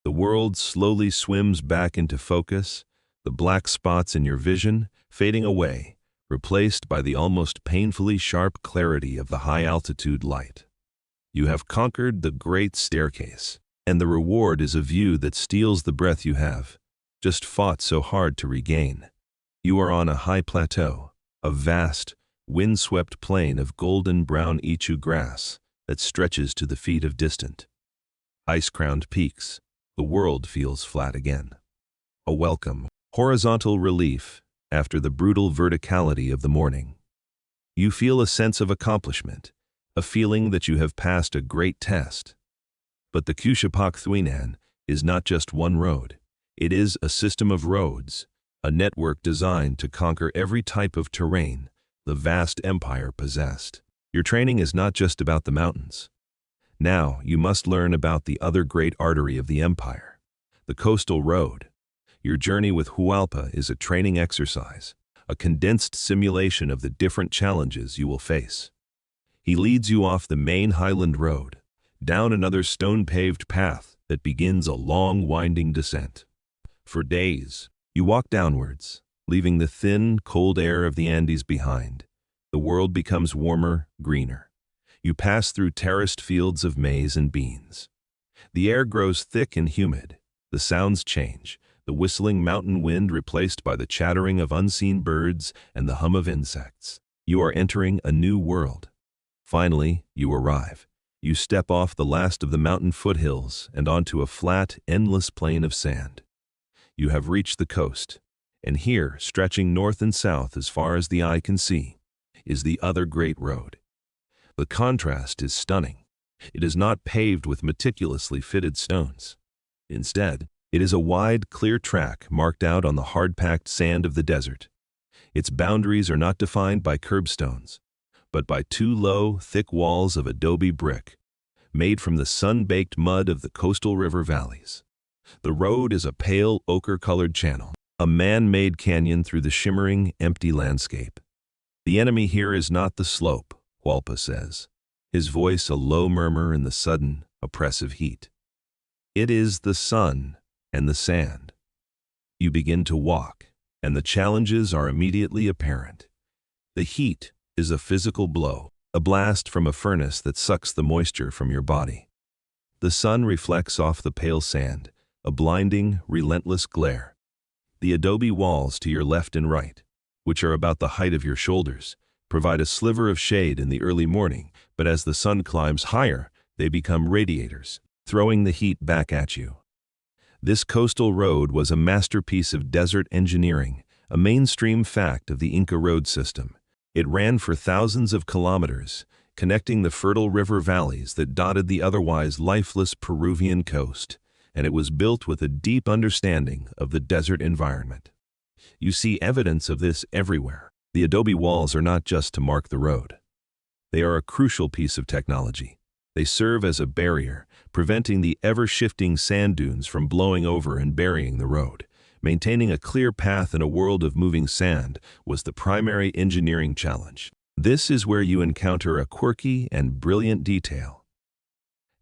The world slowly swims back into focus, the black spots in your vision fading away, replaced by the almost painfully sharp clarity of the high-altitude light. You have conquered the great staircase, and the reward is a view that steals the breath you have just fought so hard to regain. You are on a high plateau, a vast, wind-swept plain of golden-brown ichu grass that stretches to the feet of distant, ice-crowned peaks. The world feels flat again. A welcome, horizontal relief after the brutal verticality of the morning. You feel a sense of accomplishment, a feeling that you have passed a great test. But the Kushapak Thuinan is not just one road. It is a system of roads, a network designed to conquer every type of terrain the vast empire possessed. Your training is not just about the mountains. Now you must learn about the other great artery of the empire, the coastal road. Your journey with Hualpa is a training exercise, a condensed simulation of the different challenges you will face. He leads you off the main highland road, down another stone-paved path that begins a long, winding descent. For days, you walk downwards, leaving the thin, cold air of the Andes behind. The world becomes warmer, greener. You pass through terraced fields of maize and beans. The air grows thick and humid. The sounds change, the whistling mountain wind replaced by the chattering of unseen birds and the hum of insects. You are entering a new world. Finally, you arrive. You step off the last of the mountain foothills and onto a flat, endless plain of sand. You have reached the coast, and here, stretching north and south as far as the eye can see, is the other great road. The contrast is stunning. It is not paved with meticulously fitted stones. Instead, it is a wide, clear track marked out on the hard-packed sand of the desert. Its boundaries are not defined by curbstones, but by two low, thick walls of adobe brick, made from the sun-baked mud of the coastal river valleys. The road is a pale, ochre-colored channel, a man-made canyon through the shimmering, empty landscape. The enemy here is not the slope, Hualpa says, his voice a low murmur in the sudden, oppressive heat. It is the sun and the sand. You begin to walk, and the challenges are immediately apparent. The heat is a physical blow, a blast from a furnace that sucks the moisture from your body. The sun reflects off the pale sand, a blinding, relentless glare. The adobe walls to your left and right, which are about the height of your shoulders, provide a sliver of shade in the early morning, but as the sun climbs higher, they become radiators, throwing the heat back at you. This coastal road was a masterpiece of desert engineering, a mainstream fact of the Inca road system. It ran for thousands of kilometers, connecting the fertile river valleys that dotted the otherwise lifeless Peruvian coast, and it was built with a deep understanding of the desert environment. You see evidence of this everywhere. The adobe walls are not just to mark the road. They are a crucial piece of technology. They serve as a barrier, preventing the ever-shifting sand dunes from blowing over and burying the road. Maintaining a clear path in a world of moving sand was the primary engineering challenge. This is where you encounter a quirky and brilliant detail.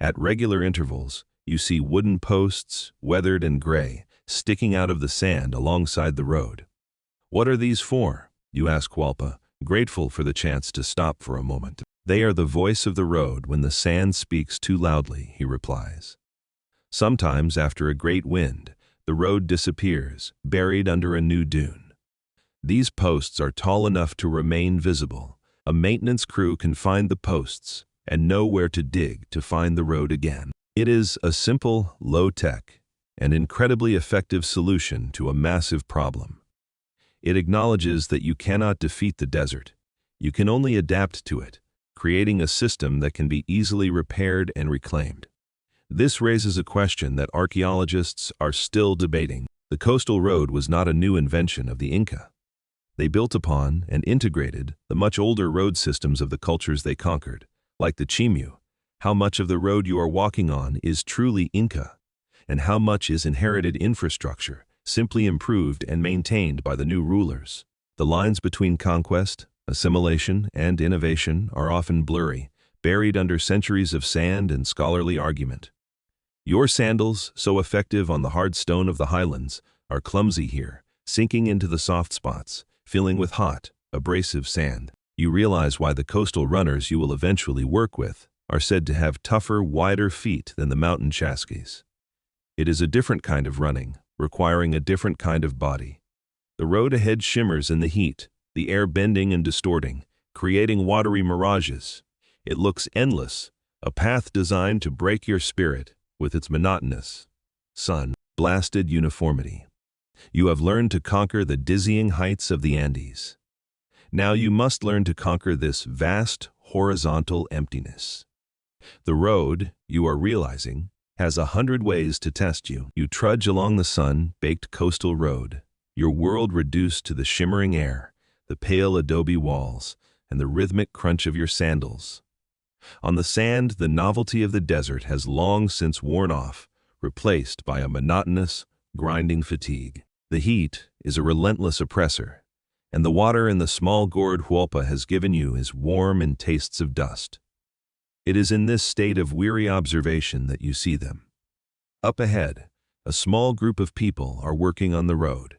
At regular intervals, you see wooden posts, weathered and gray, sticking out of the sand alongside the road. What are these for? You ask Hualpa, grateful for the chance to stop for a moment. They are the voice of the road when the sand speaks too loudly, he replies. Sometimes, after a great wind, the road disappears, buried under a new dune. These posts are tall enough to remain visible. A maintenance crew can find the posts and know where to dig to find the road again. It is a simple, low-tech, and incredibly effective solution to a massive problem. It acknowledges that you cannot defeat the desert. You can only adapt to it, creating a system that can be easily repaired and reclaimed. This raises a question that archaeologists are still debating. The coastal road was not a new invention of the Inca. They built upon and integrated the much older road systems of the cultures they conquered. Like the Chimu, how much of the road you are walking on is truly Inca, and how much is inherited infrastructure, simply improved and maintained by the new rulers. The lines between conquest, assimilation, and innovation are often blurry, buried under centuries of sand and scholarly argument. Your sandals, so effective on the hard stone of the highlands, are clumsy here, sinking into the soft spots, filling with hot, abrasive sand. You realize why the coastal runners you will eventually work with are said to have tougher, wider feet than the mountain chaskies. It is a different kind of running, requiring a different kind of body. The road ahead shimmers in the heat, the air bending and distorting, creating watery mirages. It looks endless, a path designed to break your spirit with its monotonous, sun-blasted uniformity. You have learned to conquer the dizzying heights of the Andes. Now you must learn to conquer this vast, horizontal emptiness. The road, you are realizing, has 100 ways to test you. You trudge along the sun-baked coastal road, your world reduced to the shimmering air, the pale adobe walls, and the rhythmic crunch of your sandals. On the sand, the novelty of the desert has long since worn off, replaced by a monotonous, grinding fatigue. The heat is a relentless oppressor, and the water in the small gourd Hualpa has given you is warm and tastes of dust. It is in this state of weary observation that you see them. Up ahead, a small group of people are working on the road.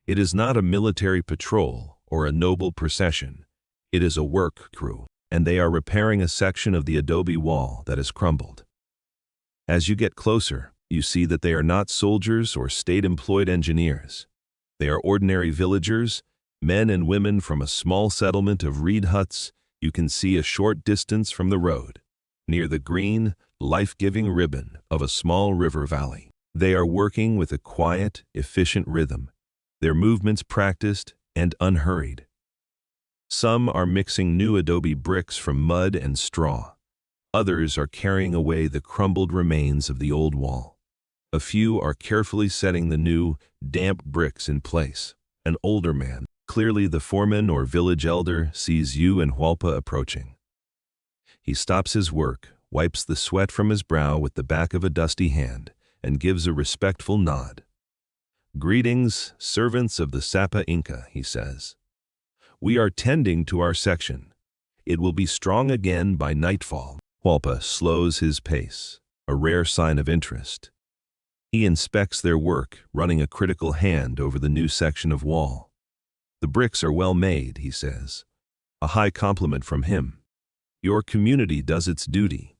It is not a military patrol or a noble procession. It is a work crew, and they are repairing a section of the adobe wall that has crumbled. As you get closer, you see that they are not soldiers or state-employed engineers. They are ordinary villagers, men and women from a small settlement of reed huts you can see a short distance from the road, near the green, life-giving ribbon of a small river valley. They are working with a quiet, efficient rhythm, their movements practiced and unhurried. Some are mixing new adobe bricks from mud and straw. Others are carrying away the crumbled remains of the old wall. A few are carefully setting the new, damp bricks in place. An older man, Clearly the foreman or village elder sees you and Hualpa approaching. He stops his work, wipes the sweat from his brow with the back of a dusty hand, and gives a respectful nod. "Greetings, servants of the Sapa Inca," he says. "We are tending to our section. It will be strong again by nightfall." Hualpa slows his pace, a rare sign of interest. He inspects their work, running a critical hand over the new section of wall. "The bricks are well made," he says. A high compliment from him. "Your community does its duty.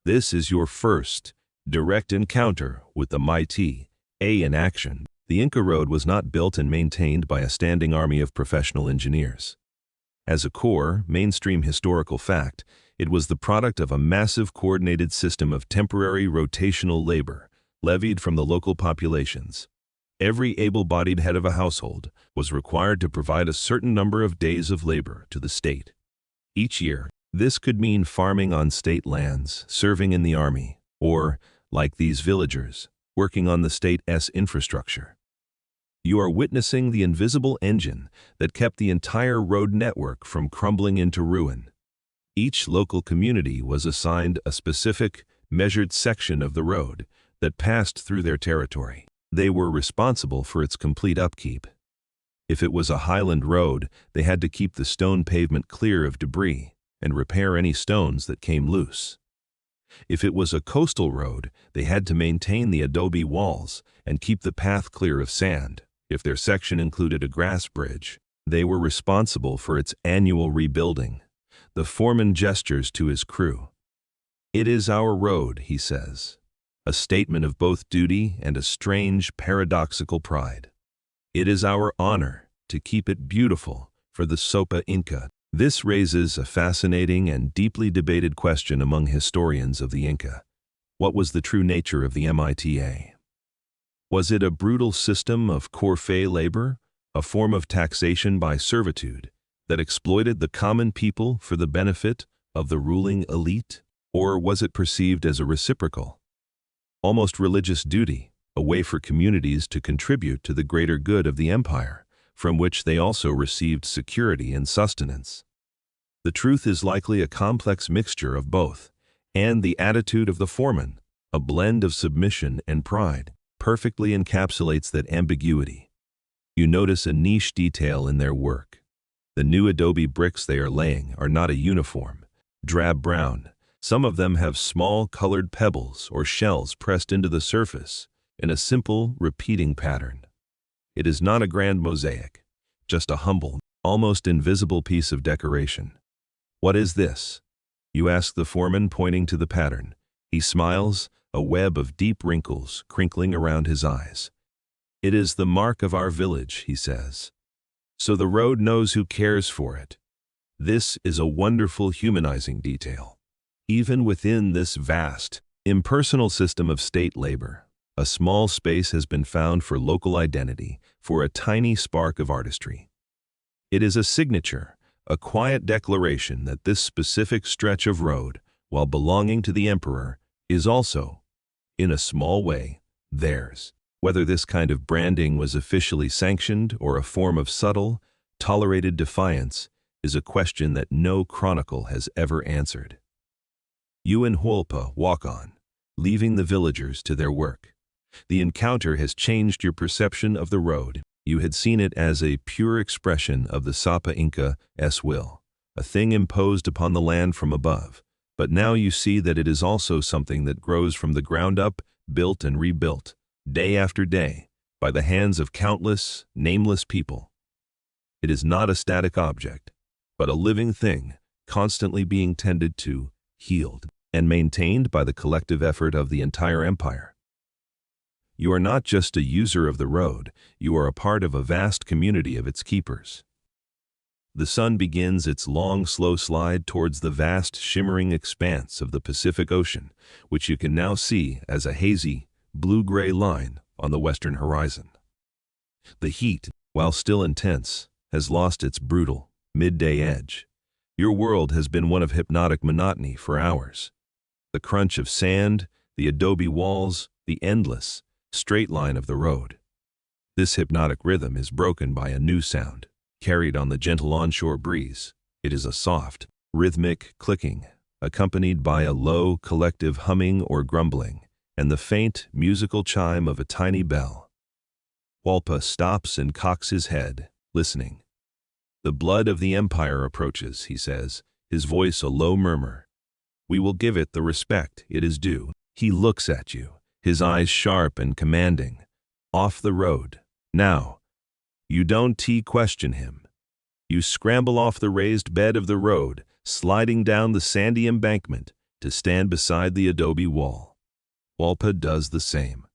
This is your first direct encounter with the mighty A in action." The Inca Road was not built and maintained by a standing army of professional engineers. As a core, mainstream historical fact, it was the product of a massive coordinated system of temporary rotational labor, levied from the local populations. Every able-bodied head of a household was required to provide a certain number of days of labor to the state. Each year, this could mean farming on state lands, serving in the army, or, like these villagers, working on the state's infrastructure. You are witnessing the invisible engine that kept the entire road network from crumbling into ruin. Each local community was assigned a specific, measured section of the road that passed through their territory. They were responsible for its complete upkeep. If it was a highland road, they had to keep the stone pavement clear of debris and repair any stones that came loose. If it was a coastal road, they had to maintain the adobe walls and keep the path clear of sand. If their section included a grass bridge, they were responsible for its annual rebuilding. The foreman gestures to his crew. "It is our road," he says, a statement of both duty and a strange, paradoxical pride. "It is our honor to keep it beautiful for the Sapa Inca." This raises a fascinating and deeply debated question among historians of the Inca. What was the true nature of the MITA? Was it a brutal system of corvée labor, a form of taxation by servitude that exploited the common people for the benefit of the ruling elite? Or was it perceived as a reciprocal, almost religious duty, a way for communities to contribute to the greater good of the empire, from which they also received security and sustenance? The truth is likely a complex mixture of both, and the attitude of the foreman, a blend of submission and pride, perfectly encapsulates that ambiguity. You notice a niche detail in their work. The new adobe bricks they are laying are not a uniform, drab brown. Some of them have small colored pebbles or shells pressed into the surface in a simple, repeating pattern. It is not a grand mosaic, just a humble, almost invisible piece of decoration. "What is this?" you ask the foreman, pointing to the pattern. He smiles, a web of deep wrinkles crinkling around his eyes. "It is the mark of our village," he says. "So the road knows who cares for it." This is a wonderful humanizing detail. Even within this vast, impersonal system of state labor, a small space has been found for local identity, for a tiny spark of artistry. It is a signature, a quiet declaration that this specific stretch of road, while belonging to the emperor, is also, in a small way, theirs. Whether this kind of branding was officially sanctioned or a form of subtle, tolerated defiance is a question that no chronicle has ever answered. You and Hualpa walk on, leaving the villagers to their work. The encounter has changed your perception of the road. You had seen it as a pure expression of the Sapa Inca's will, a thing imposed upon the land from above. But now you see that it is also something that grows from the ground up, built and rebuilt, day after day, by the hands of countless, nameless people. It is not a static object, but a living thing, constantly being tended to, healed, and maintained by the collective effort of the entire empire. You are not just a user of the road, you are a part of a vast community of its keepers. The sun begins its long, slow slide towards the vast, shimmering expanse of the Pacific Ocean, which you can now see as a hazy, blue-gray line on the western horizon. The heat, while still intense, has lost its brutal, midday edge. Your world has been one of hypnotic monotony for hours. The crunch of sand, the adobe walls, the endless, straight line of the road. This hypnotic rhythm is broken by a new sound. carried on the gentle onshore breeze. It is a soft, rhythmic clicking, accompanied by a low, collective humming or grumbling, and the faint, musical chime of a tiny bell. Hualpa stops and cocks his head, listening. "The blood of the empire approaches," he says, his voice a low murmur. "We will give it the respect it is due." He looks at you, his eyes sharp and commanding. "Off the road. Now." You don't question him. You scramble off the raised bed of the road, sliding down the sandy embankment to stand beside the adobe wall. Hualpa does the same.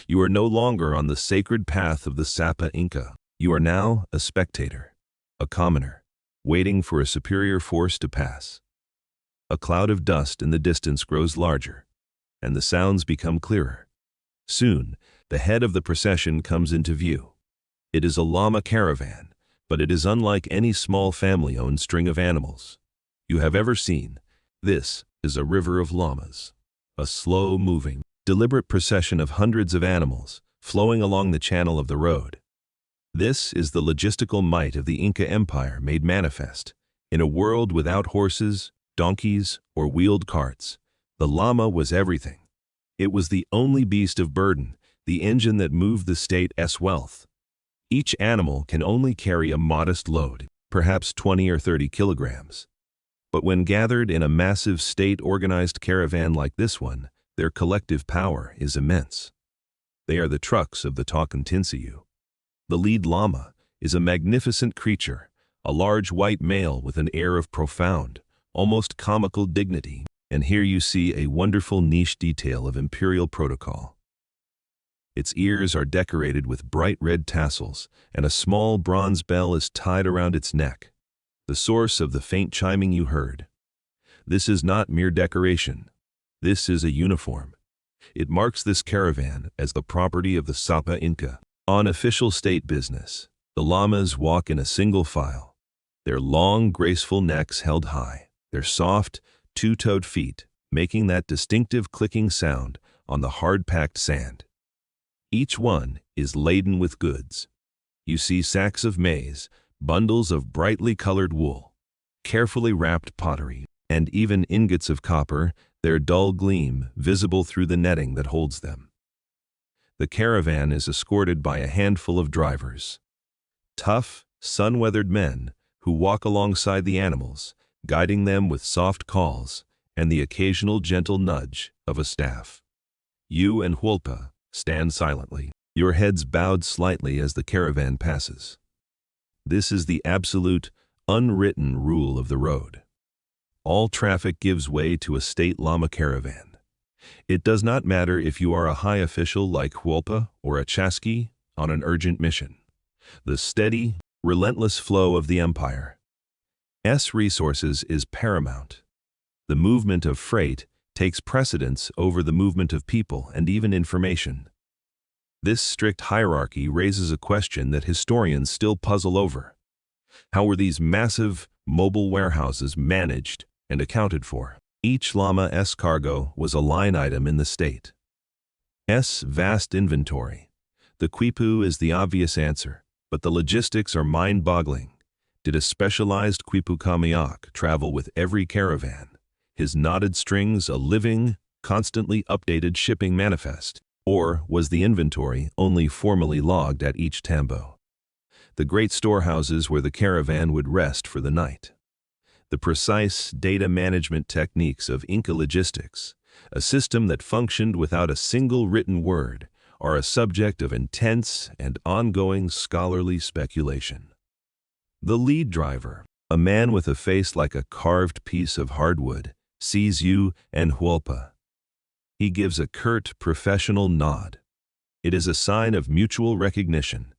You are no longer on the sacred path of the Sapa Inca. You are now a spectator, a commoner, waiting for a superior force to pass. A cloud of dust in the distance grows larger, and the sounds become clearer. Soon, the head of the procession comes into view. It is a llama caravan, but it is unlike any small family-owned string of animals you have ever seen. This is a river of llamas, a slow-moving, deliberate procession of hundreds of animals flowing along the channel of the road. This is the logistical might of the Inca Empire made manifest. In a world without horses, donkeys, or wheeled carts, the llama was everything. It was the only beast of burden, the engine that moved the state's wealth. Each animal can only carry a modest load, perhaps 20 or 30 kilograms. But when gathered in a massive state-organized caravan like this one, their collective power is immense. They are the trucks of the Takantinsiyu. The lead llama is a magnificent creature, a large white male with an air of profound, almost comical dignity. And here you see a wonderful niche detail of imperial protocol. Its ears are decorated with bright red tassels, and a small bronze bell is tied around its neck, the source of the faint chiming you heard. This is not mere decoration. This is a uniform. It marks this caravan as the property of the Sapa Inca. On official state business, the llamas walk in a single file, their long, graceful necks held high, their soft, two-toed feet making that distinctive clicking sound on the hard-packed sand. Each one is laden with goods. You see sacks of maize, bundles of brightly colored wool, carefully wrapped pottery, and even ingots of copper, their dull gleam visible through the netting that holds them. The caravan is escorted by a handful of drivers, tough, sun-weathered men who walk alongside the animals, guiding them with soft calls and the occasional gentle nudge of a staff. You and Hualpa stand silently, your heads bowed slightly as the caravan passes. This is the absolute, unwritten rule of the road. All traffic gives way to a state llama caravan. It does not matter if you are a high official like Hualpa or a chasqui on an urgent mission. The steady, relentless flow of the empire's resources is paramount. The movement of freight takes precedence over the movement of people and even information. This strict hierarchy raises a question that historians still puzzle over. How were these massive, mobile warehouses managed and accounted for? Each llama's cargo was a line item in the state's vast inventory. The quipu is the obvious answer, but the logistics are mind-boggling. Did a specialized quipu kamiak travel with every caravan, his knotted strings a living, constantly updated shipping manifest? Or was the inventory only formally logged at each tambo? The great storehouses where the caravan would rest for the night. The precise data management techniques of Inca logistics, a system that functioned without a single written word, are a subject of intense and ongoing scholarly speculation. The lead driver, a man with a face like a carved piece of hardwood, sees you and Hualpa. He gives a curt, professional nod. It is a sign of mutual recognition.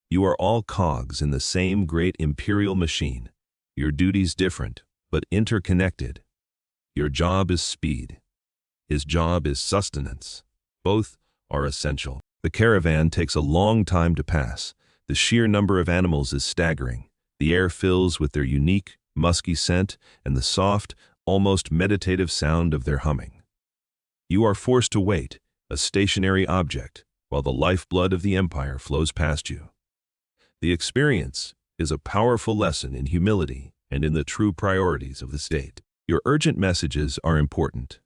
You are all cogs in the same great imperial machine, your duties different, but interconnected. Your job is speed. His job is sustenance. Both are essential. The caravan takes a long time to pass. The sheer number of animals is staggering. The air fills with their unique, musky scent and the soft, almost meditative sound of their humming. You are forced to wait, a stationary object, while the lifeblood of the empire flows past you. The experience is a powerful lesson in humility and in the true priorities of the state. Your urgent messages are important,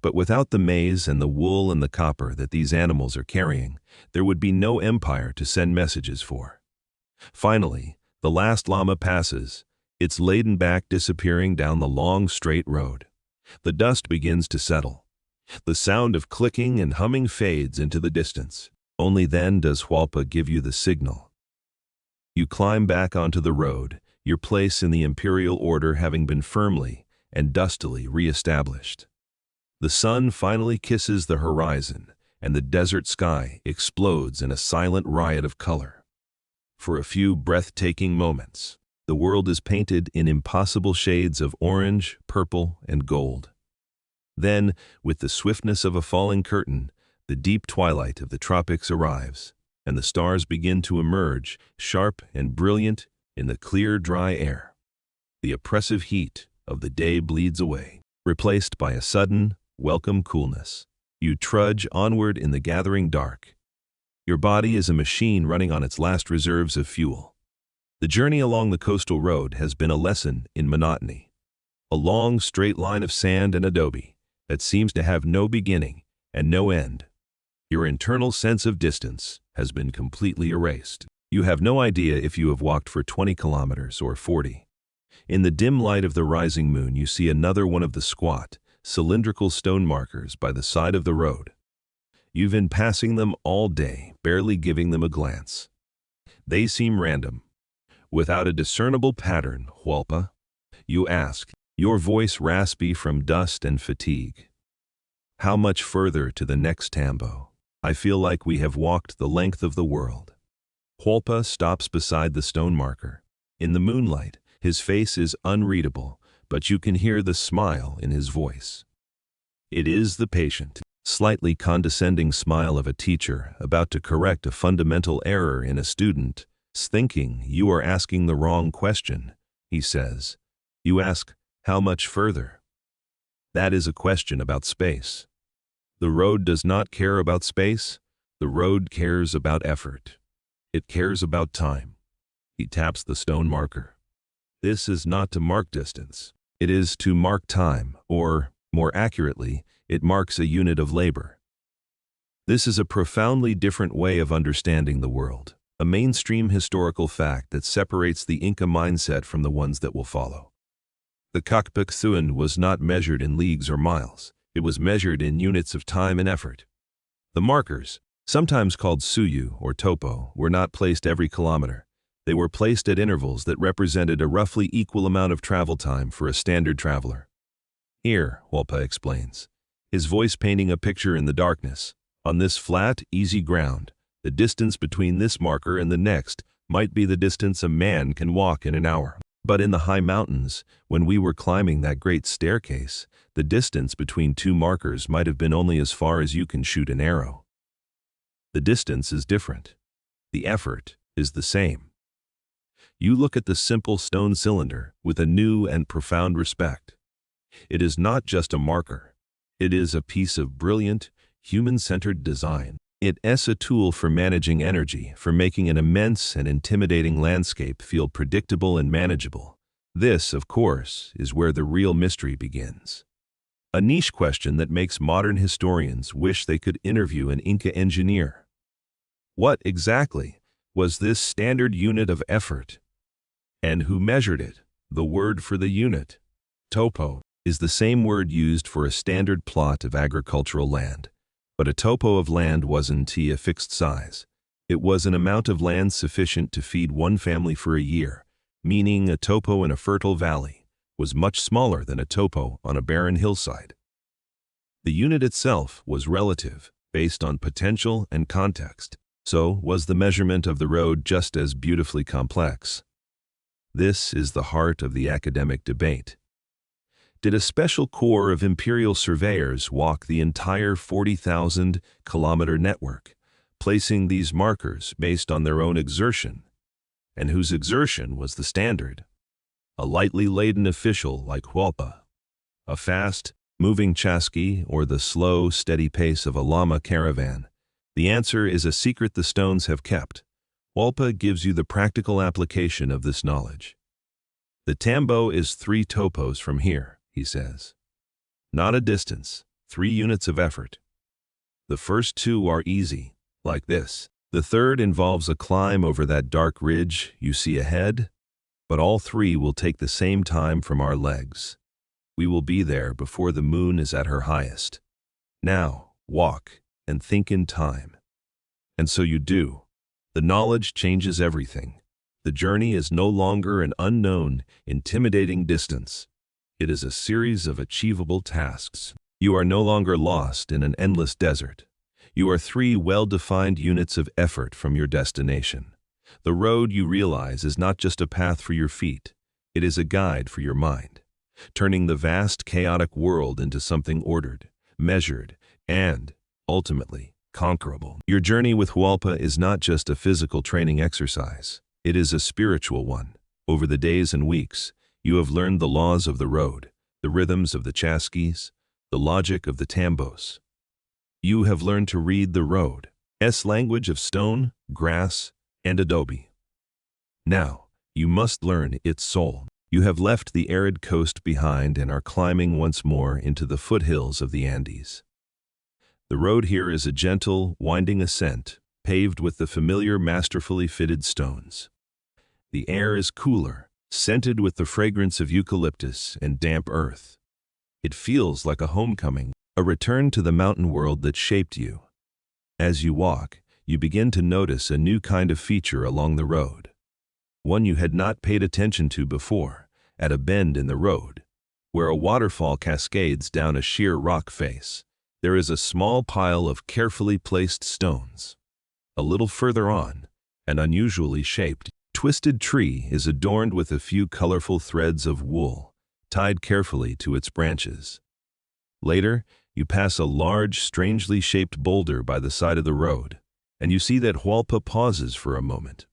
but without the maize and the wool and the copper that these animals are carrying, there would be no empire to send messages for. Finally, the last llama passes, its laden back disappearing down the long straight road. The dust begins to settle. The sound of clicking and humming fades into the distance. Only then does Hualpa give you the signal. You climb back onto the road, your place in the imperial order having been firmly and dustily re-established. The sun finally kisses the horizon, and the desert sky explodes in a silent riot of color. For a few breathtaking moments, the world is painted in impossible shades of orange, purple, and gold. Then, with the swiftness of a falling curtain, the deep twilight of the tropics arrives, and the stars begin to emerge, sharp and brilliant, in the clear, dry air. The oppressive heat of the day bleeds away, replaced by a sudden, welcome coolness. You trudge onward in the gathering dark. Your body is a machine running on its last reserves of fuel. The journey along the coastal road has been a lesson in monotony. A long, straight line of sand and adobe that seems to have no beginning and no end. Your internal sense of distance has been completely erased. You have no idea if you have walked for 20 kilometers or 40. In the dim light of the rising moon, you see another one of the squat, cylindrical stone markers by the side of the road. You've been passing them all day, barely giving them a glance. They seem random, without a discernible pattern. Hualpa, you ask, your voice raspy from dust and fatigue. How much further to the next tambo? I feel like we have walked the length of the world. Hualpa stops beside the stone marker. In the moonlight, his face is unreadable, but you can hear the smile in his voice. It is the patient, slightly condescending smile of a teacher about to correct a fundamental error in a student's thinking. You are asking the wrong question, he says. You ask, how much further? That is a question about space. The road does not care about space. The road cares about effort. It cares about time. He taps the stone marker. This is not to mark distance. It is to mark time, or, more accurately, it marks a unit of labor. This is a profoundly different way of understanding the world, a mainstream historical fact that separates the Inca mindset from the ones that will follow. The Kakpaksuan was not measured in leagues or miles. It was measured in units of time and effort. The markers, sometimes called suyu or topo, were not placed every kilometer. They were placed at intervals that represented a roughly equal amount of travel time for a standard traveler. Here, Hualpa explains, his voice painting a picture in the darkness. On this flat, easy ground, the distance between this marker and the next might be the distance a man can walk in an hour. But in the high mountains, when we were climbing that great staircase, the distance between two markers might have been only as far as you can shoot an arrow. The distance is different. The effort is the same. You look at the simple stone cylinder with a new and profound respect. It is not just a marker. It is a piece of brilliant, human-centered design. It is a tool for managing energy, for making an immense and intimidating landscape feel predictable and manageable. This, of course, is where the real mystery begins. A niche question that makes modern historians wish they could interview an Inca engineer. What exactly was this standard unit of effort? And who measured it? The word for the unit, topo, is the same word used for a standard plot of agricultural land. But a topo of land wasn't a fixed size. It was an amount of land sufficient to feed one family for a year, meaning a topo in a fertile valley was much smaller than a topo on a barren hillside. The unit itself was relative, based on potential and context. So was the measurement of the road just as beautifully complex. This is the heart of the academic debate. Did a special corps of imperial surveyors walk the entire 40,000-kilometer network, placing these markers based on their own exertion? And whose exertion was the standard? A lightly laden official like Hualpa, a fast, moving chasqui, or the slow, steady pace of a llama caravan? The answer is a secret the stones have kept. Hualpa gives you the practical application of this knowledge. The Tambo is 3 topos from here, he says. Not a distance, 3 units of effort. The first 2 are easy, like this. The third involves a climb over that dark ridge you see ahead, but all 3 will take the same time from our legs. We will be there before the moon is at her highest. Now, walk and think in time. And so you do. The knowledge changes everything. The journey is no longer an unknown, intimidating distance. It is a series of achievable tasks. You are no longer lost in an endless desert. You are 3 well-defined units of effort from your destination. The road, you realize, is not just a path for your feet. It is a guide for your mind, turning the vast, chaotic world into something ordered, measured, and, ultimately, conquerable. Your journey with Hualpa is not just a physical training exercise. It is a spiritual one. Over the days and weeks, you have learned the laws of the road, the rhythms of the chasquis, the logic of the tambos. You have learned to read the road's language of stone, grass, and adobe. Now, you must learn its soul. You have left the arid coast behind and are climbing once more into the foothills of the Andes. The road here is a gentle, winding ascent, paved with the familiar, masterfully fitted stones. The air is cooler, scented with the fragrance of eucalyptus and damp earth. It feels like a homecoming, a return to the mountain world that shaped you. As you walk, you begin to notice a new kind of feature along the road. One you had not paid attention to before, at a bend in the road, where a waterfall cascades down a sheer rock face. There is a small pile of carefully placed stones. A little further on, an unusually shaped, twisted tree is adorned with a few colorful threads of wool, tied carefully to its branches. Later, you pass a large, strangely shaped boulder by the side of the road, and you see that Hualpa pauses for a moment,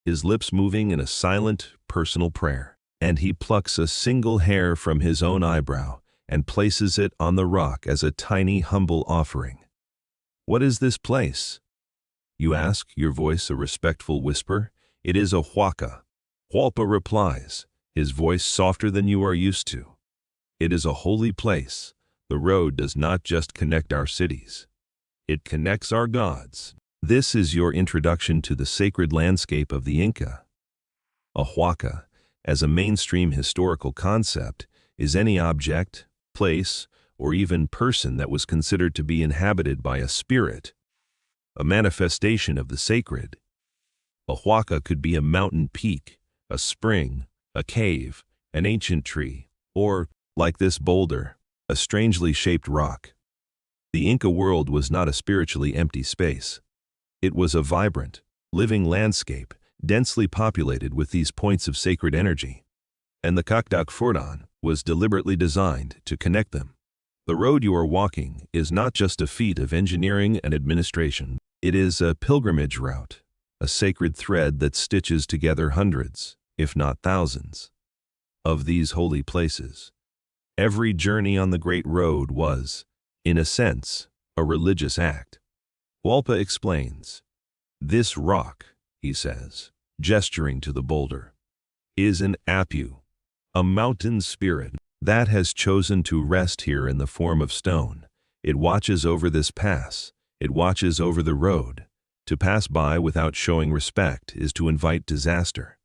his lips moving in a silent, personal prayer, and he plucks a single hair from his own eyebrow and places it on the rock as a tiny, humble offering. "What is this place?" you ask, your voice a respectful whisper. "It is a huaca." Hualpa replies, his voice softer than you are used to. "It is a holy place. The road does not just connect our cities. It connects our gods." This is your introduction to the sacred landscape of the Inca. A huaca, as a mainstream historical concept, is any object, place, or even person that was considered to be inhabited by a spirit, a manifestation of the sacred. A huaca could be a mountain peak, a spring, a cave, an ancient tree, or, like this boulder, a strangely shaped rock. The Inca world was not a spiritually empty space. It was a vibrant, living landscape, densely populated with these points of sacred energy. And the Cactac Fordan was deliberately designed to connect them. The road you are walking is not just a feat of engineering and administration. It is a pilgrimage route, a sacred thread that stitches together hundreds, if not thousands, of these holy places. Every journey on the Great Road was, in a sense, a religious act. Hualpa explains, "This rock," he says, gesturing to the boulder, "is an apu, a mountain spirit that has chosen to rest here in the form of stone. It watches over this pass. It watches over the road. To pass by without showing respect is to invite disaster.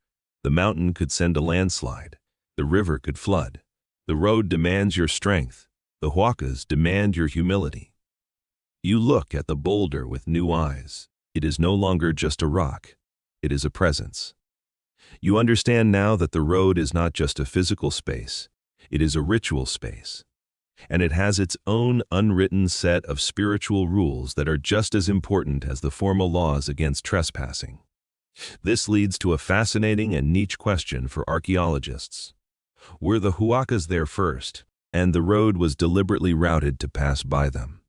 The mountain could send a landslide. The river could flood. The road demands your strength. The huacas demand your humility." You look at the boulder with new eyes. It is no longer just a rock. It is a presence. You understand now that the road is not just a physical space. It is a ritual space. And it has its own unwritten set of spiritual rules that are just as important as the formal laws against trespassing. This leads to a fascinating and niche question for archaeologists. Were the huacas there first, and the road was deliberately routed to pass by them?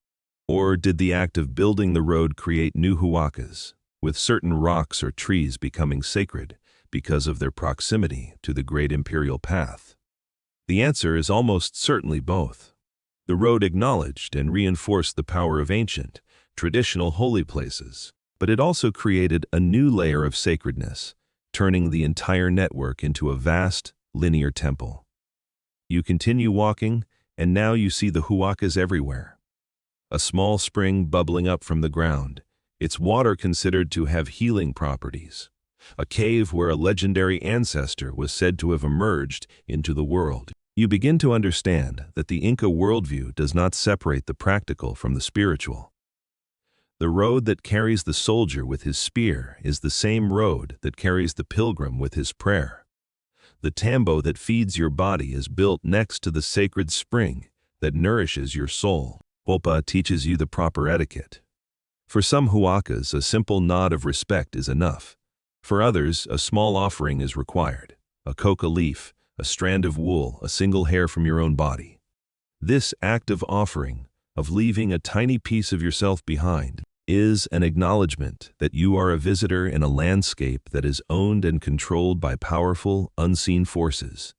Or did the act of building the road create new huacas, with certain rocks or trees becoming sacred because of their proximity to the great imperial path? The answer is almost certainly both. The road acknowledged and reinforced the power of ancient, traditional holy places, but it also created a new layer of sacredness, turning the entire network into a vast, linear temple. You continue walking, and now you see the huacas everywhere. A small spring bubbling up from the ground, its water considered to have healing properties. A cave where a legendary ancestor was said to have emerged into the world. You begin to understand that the Inca worldview does not separate the practical from the spiritual. The road that carries the soldier with his spear is the same road that carries the pilgrim with his prayer. The tambo that feeds your body is built next to the sacred spring that nourishes your soul. Hualpa teaches you the proper etiquette. For some huacas, a simple nod of respect is enough. For others, a small offering is required. A coca leaf, a strand of wool, a single hair from your own body. This act of offering, of leaving a tiny piece of yourself behind, is an acknowledgement that you are a visitor in a landscape that is owned and controlled by powerful, unseen forces.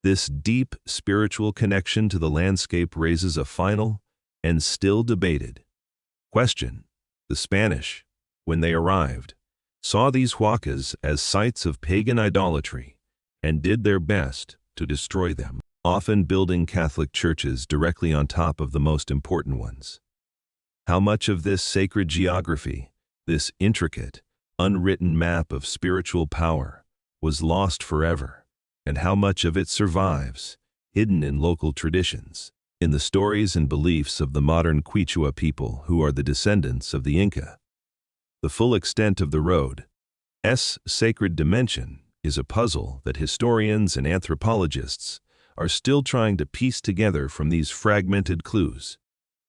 This deep spiritual connection to the landscape raises a final and still debated question. The Spanish, when they arrived, saw these huacas as sites of pagan idolatry and did their best to destroy them, often building Catholic churches directly on top of the most important ones. How much of this sacred geography, this intricate, unwritten map of spiritual power, was lost forever, and how much of it survives, hidden in local traditions, in the stories and beliefs of the modern Quichua people who are the descendants of the Inca? The full extent of the road's sacred dimension is a puzzle that historians and anthropologists are still trying to piece together from these fragmented clues.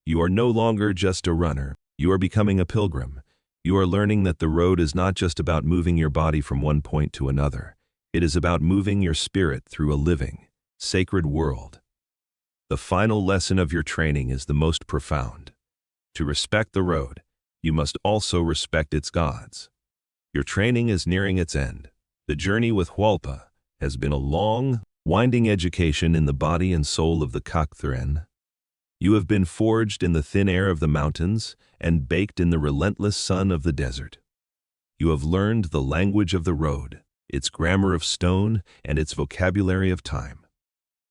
You are no longer just a runner, you are becoming a pilgrim. You are learning that the road is not just about moving your body from one point to another. It is about moving your spirit through a living, sacred world. The final lesson of your training is the most profound. To respect the road, you must also respect its gods. Your training is nearing its end. The journey with Hualpa has been a long, winding education in the body and soul of the Cacthren. You have been forged in the thin air of the mountains and baked in the relentless sun of the desert. You have learned the language of the road, its grammar of stone, and its vocabulary of time.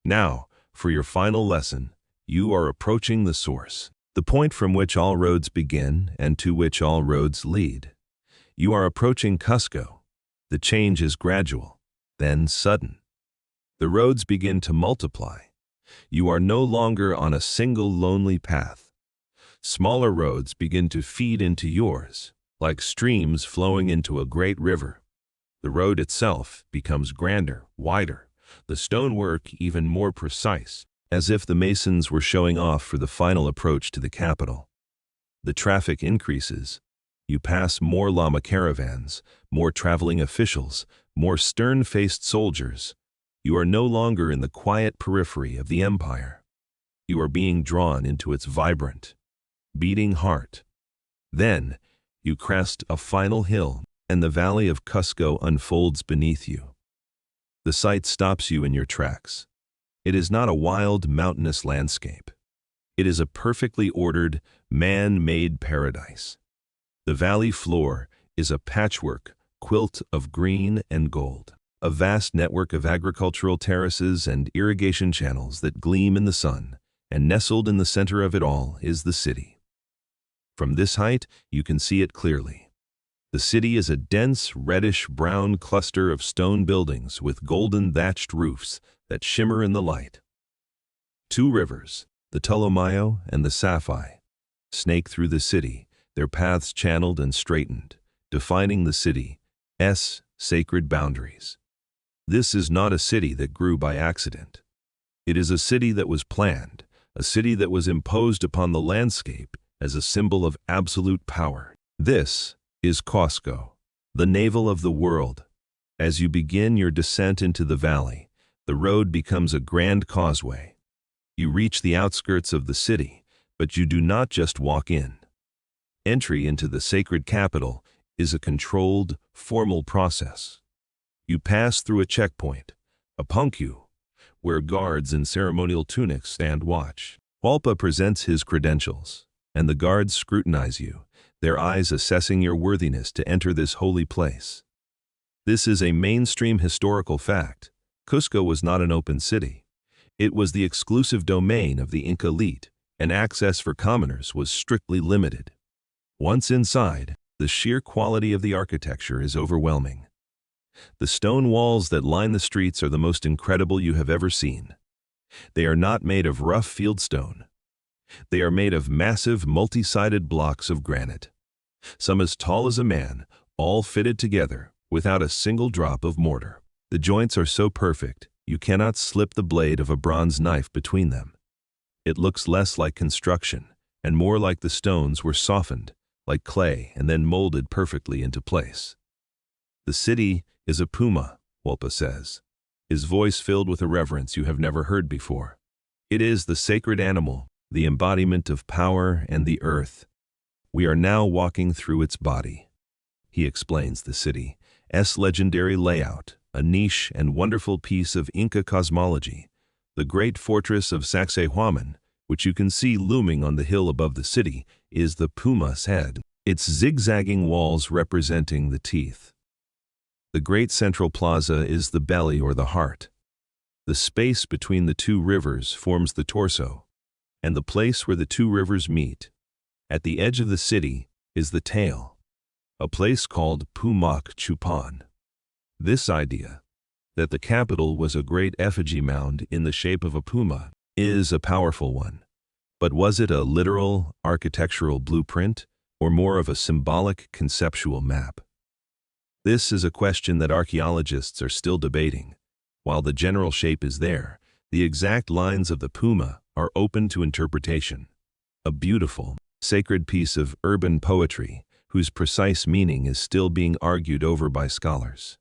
Now, for your final lesson, you are approaching the source, the point from which all roads begin and to which all roads lead. You are approaching Cusco. The change is gradual, then sudden. The roads begin to multiply. You are no longer on a single lonely path. Smaller roads begin to feed into yours, like streams flowing into a great river. The road itself becomes grander, wider, the stonework even more precise, as if the masons were showing off for the final approach to the capital. The traffic increases. You pass more llama caravans, more traveling officials, more stern-faced soldiers. You are no longer in the quiet periphery of the empire. You are being drawn into its vibrant, beating heart. Then, you crest a final hill, and the valley of Cusco unfolds beneath you. The sight stops you in your tracks. It is not a wild, mountainous landscape. It is a perfectly ordered, man-made paradise. The valley floor is a patchwork quilt of green and gold. A vast network of agricultural terraces and irrigation channels that gleam in the sun, and nestled in the center of it all is the city. From this height, you can see it clearly. The city is a dense, reddish-brown cluster of stone buildings with golden thatched roofs that shimmer in the light. Two rivers, the Tolomayo and the Safi, snake through the city, their paths channeled and straightened, defining the city's sacred boundaries. This is not a city that grew by accident. It is a city that was planned, a city that was imposed upon the landscape as a symbol of absolute power. This is Cusco, the navel of the world. As you begin your descent into the valley, the road becomes a grand causeway. You reach the outskirts of the city, but you do not just walk in. Entry into the sacred capital is a controlled, formal process. You pass through a checkpoint, a punku, where guards in ceremonial tunics stand watch. Hualpa presents his credentials, and the guards scrutinize you. their eyes assessing your worthiness to enter this holy place. This is a mainstream historical fact. Cusco was not an open city. It was the exclusive domain of the Inca elite, and access for commoners was strictly limited. Once inside, the sheer quality of the architecture is overwhelming. The stone walls that line the streets are the most incredible you have ever seen. They are not made of rough fieldstone. They are made of massive, multi-sided blocks of granite, some as tall as a man, all fitted together without a single drop of mortar. The joints are so perfect, you cannot slip the blade of a bronze knife between them. It looks less like construction and more like the stones were softened, like clay, and then molded perfectly into place. The city is a puma, Hualpa says, his voice filled with a reverence you have never heard before. It is the sacred animal, the embodiment of power and the earth. We are now walking through its body. He explains the city's legendary layout, a niche and wonderful piece of Inca cosmology, the great fortress of Sacsayhuaman, which you can see looming on the hill above the city, is the puma's head, its zigzagging walls representing the teeth. The great central plaza is the belly or the heart. The space between the two rivers forms the torso, and the place where the two rivers meet, at the edge of the city, is the tail, a place called Pumac Chupan. This idea, that the capital was a great effigy mound in the shape of a puma, is a powerful one. But was it a literal, architectural blueprint, or more of a symbolic, conceptual map? This is a question that archaeologists are still debating. While the general shape is there, the exact lines of the puma are open to interpretation. A beautiful, sacred piece of urban poetry whose precise meaning is still being argued over by scholars.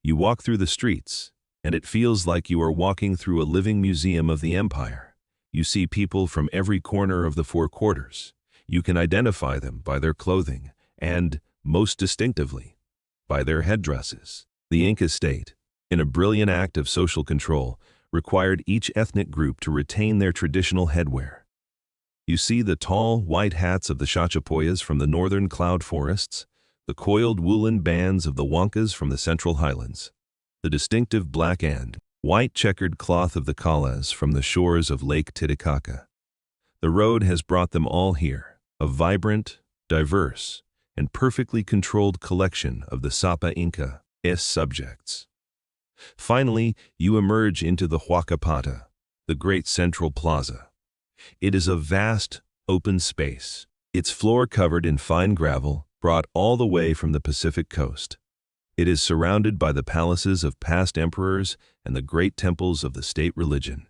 You walk through the streets, and it feels like you are walking through a living museum of the empire. You see people from every corner of the four quarters. You can identify them by their clothing and, most distinctively, by their headdresses. The Inca state, in a brilliant act of social control, required each ethnic group to retain their traditional headwear. You see the tall, white hats of the Chachapoyas from the northern cloud forests, the coiled woolen bands of the Huancas from the central highlands, the distinctive black and white checkered cloth of the Calas from the shores of Lake Titicaca. The road has brought them all here, a vibrant, diverse, and perfectly controlled collection of the Sapa Inca's subjects. Finally, you emerge into the Huacapata, the great central plaza. It is a vast, open space, its floor covered in fine gravel, brought all the way from the Pacific coast. It is surrounded by the palaces of past emperors and the great temples of the state religion.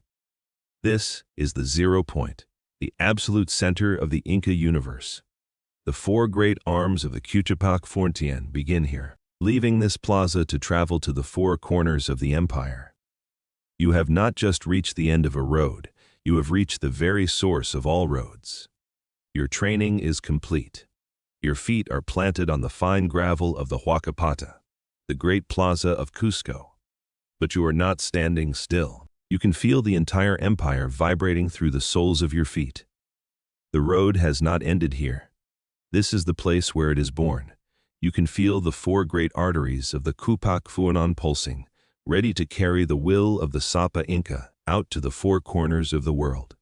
This is the 0 point, the absolute center of the Inca universe. The four great arms of the Cuchapac Fortien begin here, leaving this plaza to travel to the four corners of the empire. You have not just reached the end of a road, you have reached the very source of all roads. Your training is complete. Your feet are planted on the fine gravel of the Huacapata, the great plaza of Cusco. But you are not standing still. You can feel the entire empire vibrating through the soles of your feet. The road has not ended here. This is the place where it is born. You can feel the four great arteries of the Cupac Fuanon pulsing, ready to carry the will of the Sapa Inca out to the four corners of the world.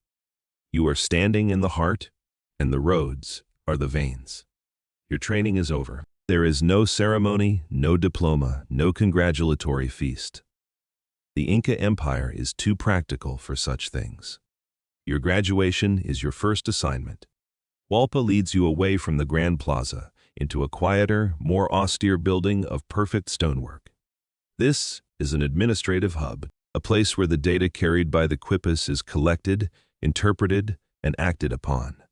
You are standing in the heart, and the roads are the veins. Your training is over. There is no ceremony, no diploma, no congratulatory feast. The Inca Empire is too practical for such things. Your graduation is your first assignment. Hualpa leads you away from the Grand Plaza into a quieter, more austere building of perfect stonework. This is an administrative hub, a place where the data carried by the Quipus is collected, interpreted, and acted upon.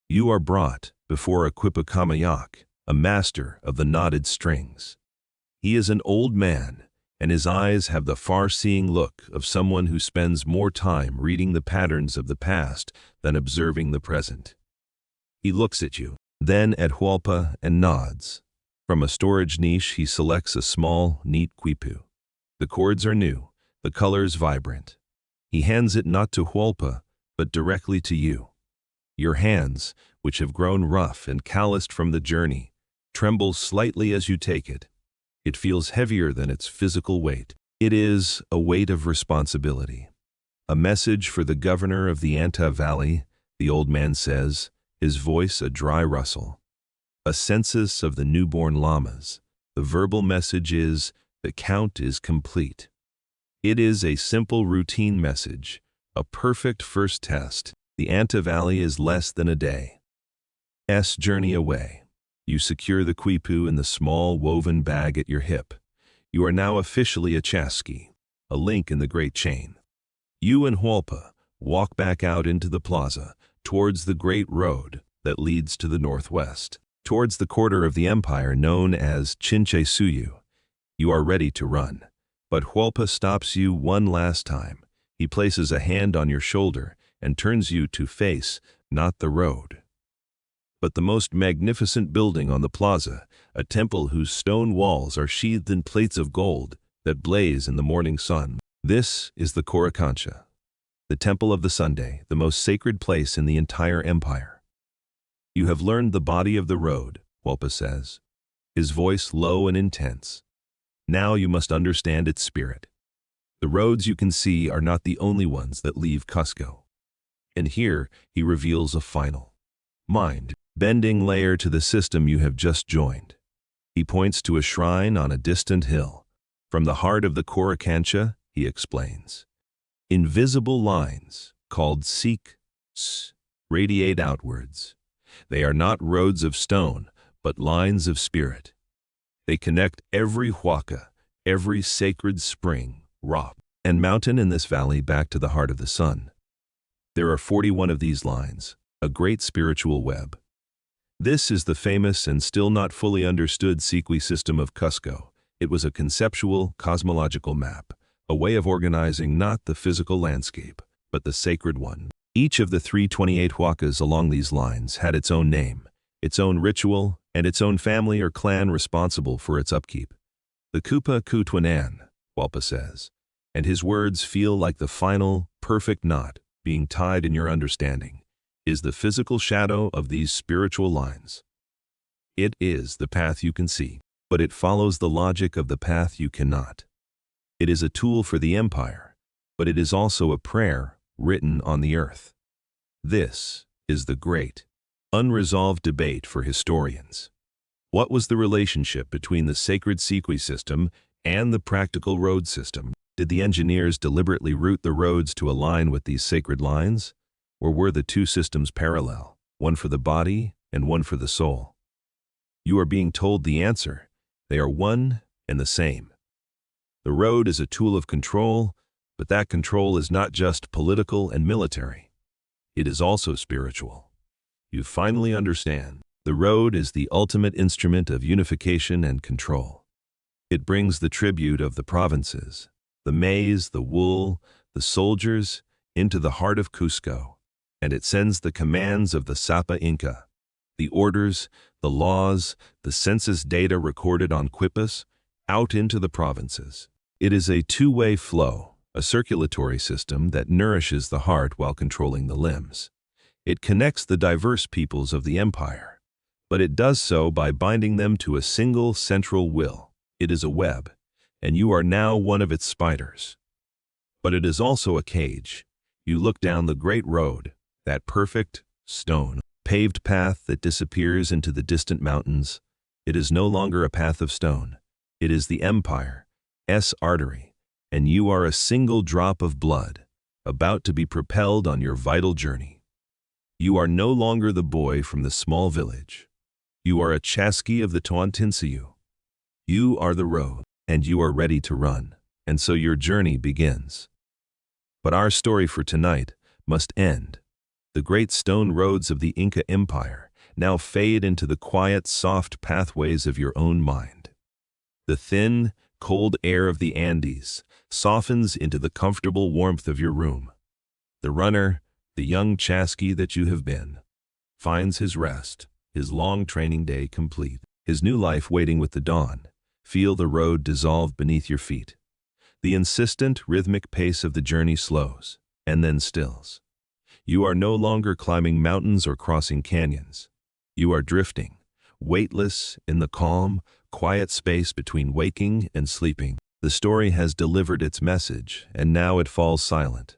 You are brought before a Quipacamayak, a master of the knotted strings. He is an old man, and his eyes have the far-seeing look of someone who spends more time reading the patterns of the past than observing the present. He looks at you, then at Hualpa, and nods. From a storage niche he selects a small, neat quipu. The cords are new, the colors vibrant. He hands it not to Hualpa, but directly to you. Your hands, which have grown rough and calloused from the journey, tremble slightly as you take it. It feels heavier than its physical weight. It is a weight of responsibility. A message for the governor of the Anta Valley, the old man says, his voice a dry rustle. A census of the newborn llamas. The verbal message is, the count is complete. It is a simple routine message, a perfect first test. The Anta Valley is less than a day's journey away. You secure the quipu in the small woven bag at your hip. You are now officially a chasqui, a link in the great chain. You and Hualpa walk back out into the plaza, towards the great road that leads to the northwest, towards the quarter of the empire known as Chinche Suyu. You are ready to run, but Hualpa stops you one last time. He places a hand on your shoulder and turns you to face, not the road, but the most magnificent building on the plaza, a temple whose stone walls are sheathed in plates of gold that blaze in the morning sun. This is the Coricancha, the temple of the Sunday, the most sacred place in the entire empire. You have learned the body of the road, Hualpa says, his voice low and intense. Now you must understand its spirit. The roads you can see are not the only ones that leave Cusco. And here he reveals a final, mind-bending layer to the system you have just joined. He points to a shrine on a distant hill. From the heart of the Coricancha, he explains, invisible lines, called Sikhs, radiate outwards. They are not roads of stone, but lines of spirit. They connect every huaca, every sacred spring, rock, and mountain in this valley back to the heart of the sun. There are 41 of these lines, a great spiritual web. This is the famous and still not fully understood Siqui system of Cusco. It was a conceptual, cosmological map, a way of organizing not the physical landscape, but the sacred one. Each of the 328 huacas along these lines had its own name, its own ritual, and its own family or clan responsible for its upkeep. The Kupa Kutwanan, Hualpa says, and his words feel like the final, perfect knot being tied in your understanding, is the physical shadow of these spiritual lines. It is the path you can see, but it follows the logic of the path you cannot. It is a tool for the empire, but it is also a prayer written on the earth. This is the great, unresolved debate for historians. What was the relationship between the sacred Siqui system and the practical road system? Did the engineers deliberately route the roads to align with these sacred lines? Or were the two systems parallel, one for the body and one for the soul? You are being told the answer. They are one and the same. The road is a tool of control, but that control is not just political and military. It is also spiritual. You finally understand. The road is the ultimate instrument of unification and control. It brings the tribute of the provinces, the maize, the wool, the soldiers, into the heart of Cusco, and it sends the commands of the Sapa Inca, the orders, the laws, the census data recorded on quipas, out into the provinces. It is a two-way flow, a circulatory system that nourishes the heart while controlling the limbs. It connects the diverse peoples of the empire, but it does so by binding them to a single central will. It is a web, and you are now one of its spiders. But it is also a cage. You look down the great road, that perfect, stone, paved path that disappears into the distant mountains. It is no longer a path of stone. It is the empire's artery, and you are a single drop of blood, about to be propelled on your vital journey. You are no longer the boy from the small village. You are a chasqui of the Toantinsuyu. You are the road, and you are ready to run, and so your journey begins. But our story for tonight must end. The great stone roads of the Inca Empire now fade into the quiet, soft pathways of your own mind. The thin, cold air of the Andes softens into the comfortable warmth of your room. The runner, the young chasqui that you have been, finds his rest, his long training day complete, his new life waiting with the dawn. Feel the road dissolve beneath your feet. The insistent, rhythmic pace of the journey slows, and then stills. You are no longer climbing mountains or crossing canyons. You are drifting, weightless, in the calm, quiet space between waking and sleeping. The story has delivered its message, and now it falls silent.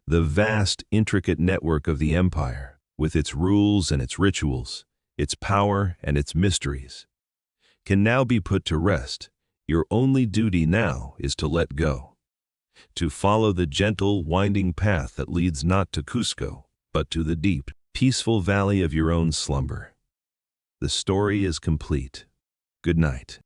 The vast, intricate network of the empire, with its rules and its rituals, its power and its mysteries, can now be put to rest. Your only duty now is to let go, to follow the gentle, winding path that leads not to Cusco, but to the deep, peaceful valley of your own slumber. The story is complete. Good night.